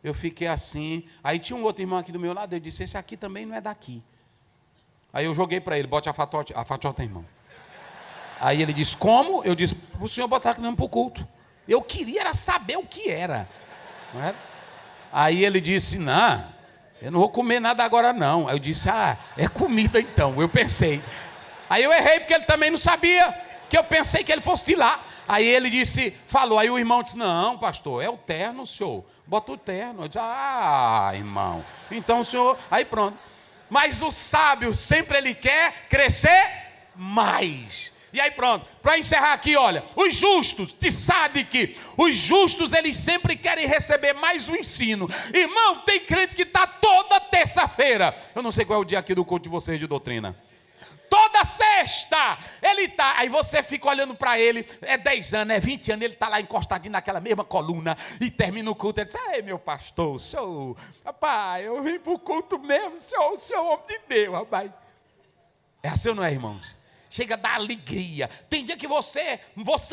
A: Eu fiquei assim. Aí tinha um outro irmão aqui do meu lado, eu disse, esse aqui também não é daqui. Aí eu joguei para ele, bote a fatota, irmão. Aí ele disse, como? Eu disse, o senhor botar aqui mesmo para o culto. Eu queria era saber o que era. Não era? Aí ele disse, não, eu não vou comer nada agora não. Aí eu disse, é comida então. Eu pensei. Aí eu errei porque ele também não sabia, que eu pensei que ele fosse de lá. Aí ele disse, falou, aí o irmão disse, não, pastor, é o terno, senhor. Bota o terno. Eu disse, irmão, então o senhor, aí pronto. Mas o sábio sempre ele quer crescer mais. E aí pronto, para encerrar aqui, olha, os justos, te sabe que os justos eles sempre querem receber mais um ensino. Irmão, tem crente que está toda terça-feira, eu não sei qual é o dia aqui do culto de vocês de doutrina, toda sexta, ele está, aí você fica olhando para ele, é 10 anos, é 20 anos, ele está lá encostadinho naquela mesma coluna, e termina o culto, ele diz, ei meu pastor, senhor, rapaz, eu vim para o culto mesmo, senhor, homem de Deus, rapaz. É assim ou não é, irmãos? Chega a dar alegria. Tem dia que você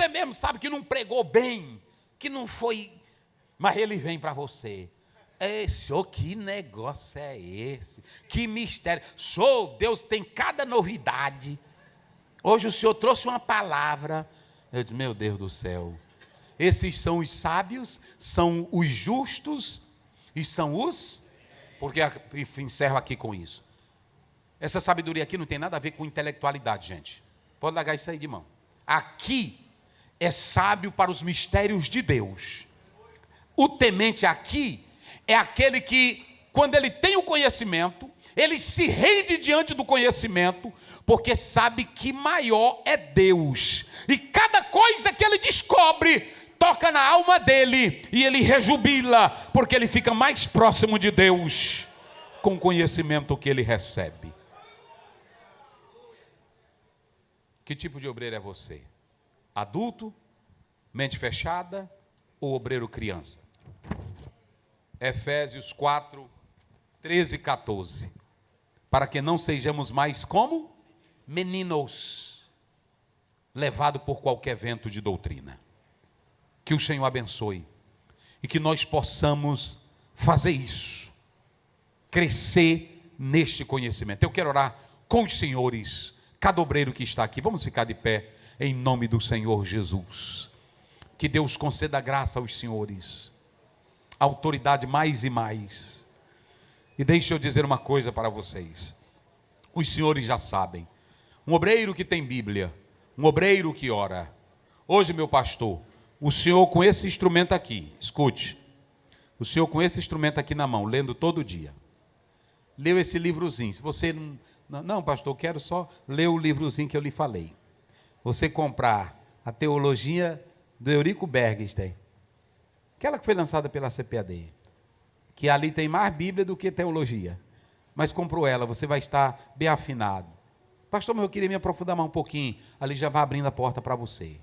A: mesmo sabe que não pregou bem, que não foi, mas ele vem para você. Senhor, que negócio é esse? Que mistério. Senhor, Deus tem cada novidade. Hoje o Senhor trouxe uma palavra. Eu disse, meu Deus do céu. Esses são os sábios, são os justos e são os... Porque encerro aqui com isso. Essa sabedoria aqui não tem nada a ver com intelectualidade, gente. Pode largar isso aí de mão. Aqui é sábio para os mistérios de Deus. O temente aqui é aquele que, quando ele tem o conhecimento, ele se rende diante do conhecimento, porque sabe que maior é Deus. E cada coisa que ele descobre, toca na alma dele, e ele rejubila, porque ele fica mais próximo de Deus, com o conhecimento que ele recebe. Que tipo de obreiro é você? Adulto, mente fechada ou obreiro criança? Efésios 4, 13 e 14. Para que não sejamos mais como meninos, levados por qualquer vento de doutrina. Que o Senhor abençoe e que nós possamos fazer isso, crescer neste conhecimento. Eu quero orar com os senhores, cada obreiro que está aqui. Vamos ficar de pé em nome do Senhor Jesus. Que Deus conceda graça aos senhores, autoridade mais e mais. E deixe eu dizer uma coisa para vocês. Os senhores já sabem, um obreiro que tem Bíblia, um obreiro que ora. Hoje, meu pastor, o senhor com esse instrumento aqui, escute, o senhor com esse instrumento aqui na mão, lendo todo dia, leu esse livrozinho. Se você não, pastor, eu quero só ler o livrozinho que eu lhe falei. Você comprar a teologia do Eurico Bergstein, aquela que foi lançada pela CPAD, que ali tem mais Bíblia do que teologia, mas comprou ela, você vai estar bem afinado. Pastor, mas eu queria me aprofundar mais um pouquinho. Ali já vai abrindo a porta para você.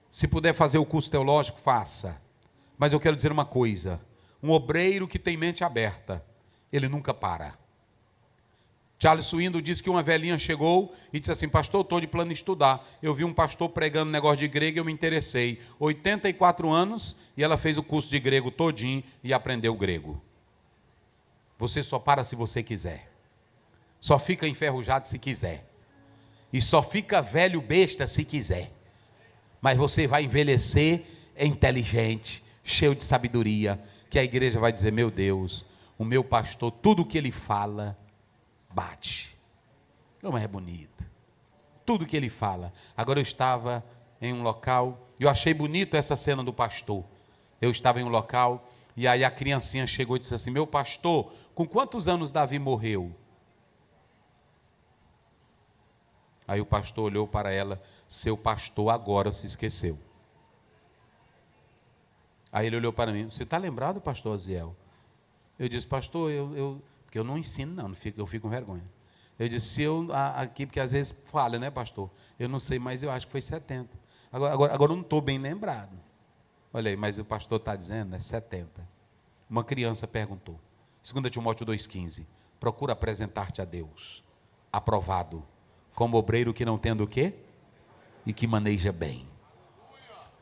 A: Se puder fazer o curso teológico, faça. Mas eu quero dizer uma coisa, um obreiro que tem mente aberta, ele nunca para. Charles Swindoll disse que uma velhinha chegou e disse assim, pastor, estou de plano de estudar. Eu vi um pastor pregando negócio de grego e eu me interessei. 84 anos e ela fez o curso de grego todinho e aprendeu grego. Você só para se você quiser. Só fica enferrujado se quiser. E só fica velho besta se quiser. Mas você vai envelhecer inteligente, cheio de sabedoria, que a igreja vai dizer, meu Deus, o meu pastor, tudo que ele fala, bate. Como é bonito. Tudo que ele fala. Agora eu estava em um local, eu achei bonito essa cena do pastor. Eu estava em um local, e aí a criancinha chegou e disse assim, meu pastor, com quantos anos Davi morreu? Aí o pastor olhou para ela, seu pastor agora se esqueceu. Aí ele olhou para mim, você está lembrado, pastor Aziel? Eu disse, pastor, porque eu não ensino não, eu fico com vergonha. Eu disse, se eu aqui, porque às vezes falha, né, pastor? Eu não sei, mas eu acho que foi 70. Agora eu não estou bem lembrado. Olha aí, mas o pastor está dizendo, é 70. Uma criança perguntou, 2 Timóteo 2,15, procura apresentar-te a Deus, aprovado, como obreiro que não tendo o quê? E que maneja bem.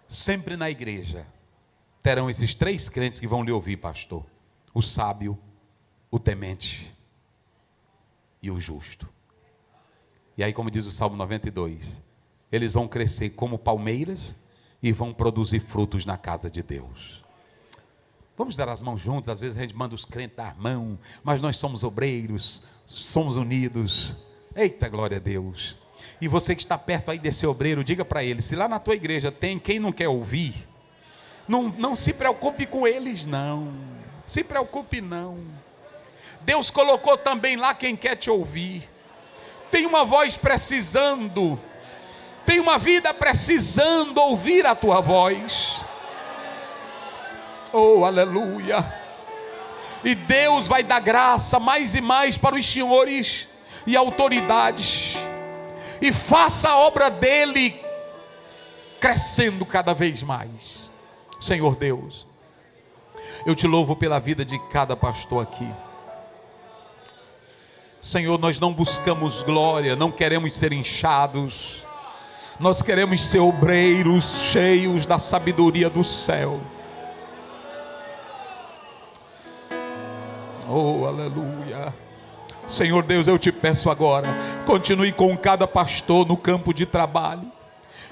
A: Sempre na igreja, terão esses 3 crentes que vão lhe ouvir, pastor: o sábio, o temente e o justo. E aí, como diz o Salmo 92, eles vão crescer como palmeiras e vão produzir frutos na casa de Deus. Vamos dar as mãos juntas. Às vezes a gente manda os crentes dar mão, mas nós somos obreiros, somos unidos. Eita, glória a Deus. E você que está perto aí desse obreiro, diga para ele: se lá na tua igreja tem quem não quer ouvir, não se preocupe com eles, não. Se preocupe não. Deus colocou também lá quem quer te ouvir. Tem uma voz precisando, tem uma vida precisando ouvir a tua voz. Oh, aleluia. E Deus vai dar graça mais e mais para os senhores e autoridades, e faça a obra dele crescendo cada vez mais. Senhor Deus, eu te louvo pela vida de cada pastor aqui. Senhor, nós não buscamos glória, não queremos ser inchados, nós queremos ser obreiros cheios da sabedoria do céu. Oh, aleluia. Senhor Deus, eu te peço agora, continue com cada pastor no campo de trabalho.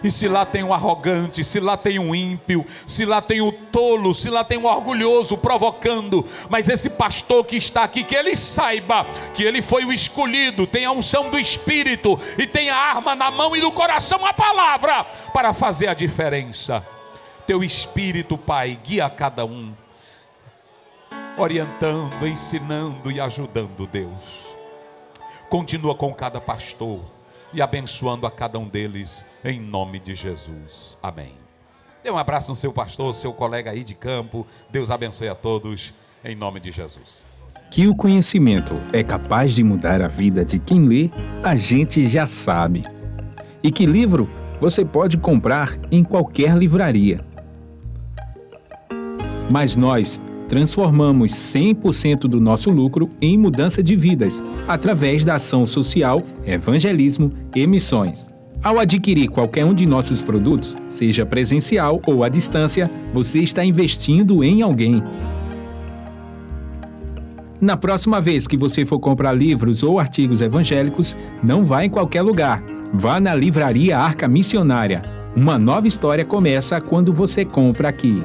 A: E se lá tem um arrogante, se lá tem um ímpio, se lá tem o tolo, se lá tem um orgulhoso provocando, mas esse pastor que está aqui, que ele saiba que ele foi o escolhido, tem a unção do Espírito e tem a arma na mão e no coração, a palavra, para fazer a diferença. Teu Espírito, Pai, guia cada um, orientando, ensinando e ajudando, Deus. Continua com cada pastor e abençoando a cada um deles, em nome de Jesus, amém. Dê um abraço no seu pastor, seu colega aí de campo. Deus abençoe a todos, em nome de Jesus.
C: Que o conhecimento é capaz de mudar a vida de quem lê, a gente já sabe. E que livro você pode comprar em qualquer livraria. Mas nós transformamos 100% do nosso lucro em mudança de vidas, através da ação social, evangelismo e missões. Ao adquirir qualquer um de nossos produtos, seja presencial ou à distância, você está investindo em alguém. Na próxima vez que você for comprar livros ou artigos evangélicos, não vá em qualquer lugar. Vá na Livraria Arca Missionária. Uma nova história começa quando você compra aqui.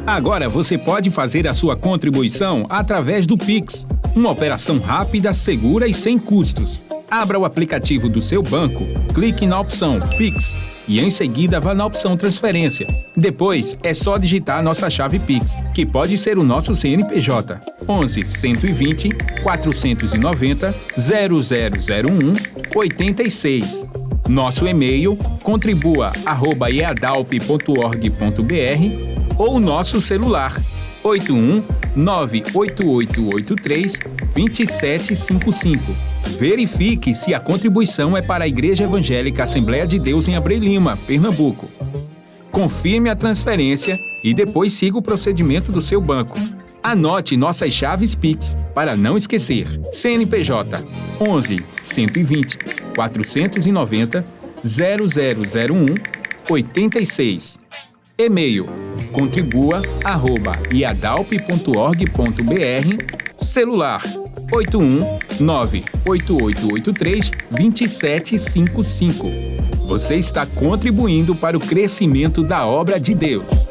C: Agora você pode fazer a sua contribuição através do Pix, uma operação rápida, segura e sem custos. Abra o aplicativo do seu banco, clique na opção Pix e em seguida vá na opção Transferência. Depois é só digitar nossa chave Pix, que pode ser o nosso CNPJ 11 120 490 0001 86. Nosso e-mail contribua@eadalp.org.br ou nosso celular 81 98883 2755. Verifique se a contribuição é para a Igreja Evangélica Assembleia de Deus em Abreu Lima, Pernambuco. Confirme a transferência e depois siga o procedimento do seu banco. Anote nossas chaves Pix para não esquecer. CNPJ 11 120 490 0001 86. E-mail contribua@iadalp.org.br. Celular 81 98883 2755. Você está contribuindo para o crescimento da obra de Deus.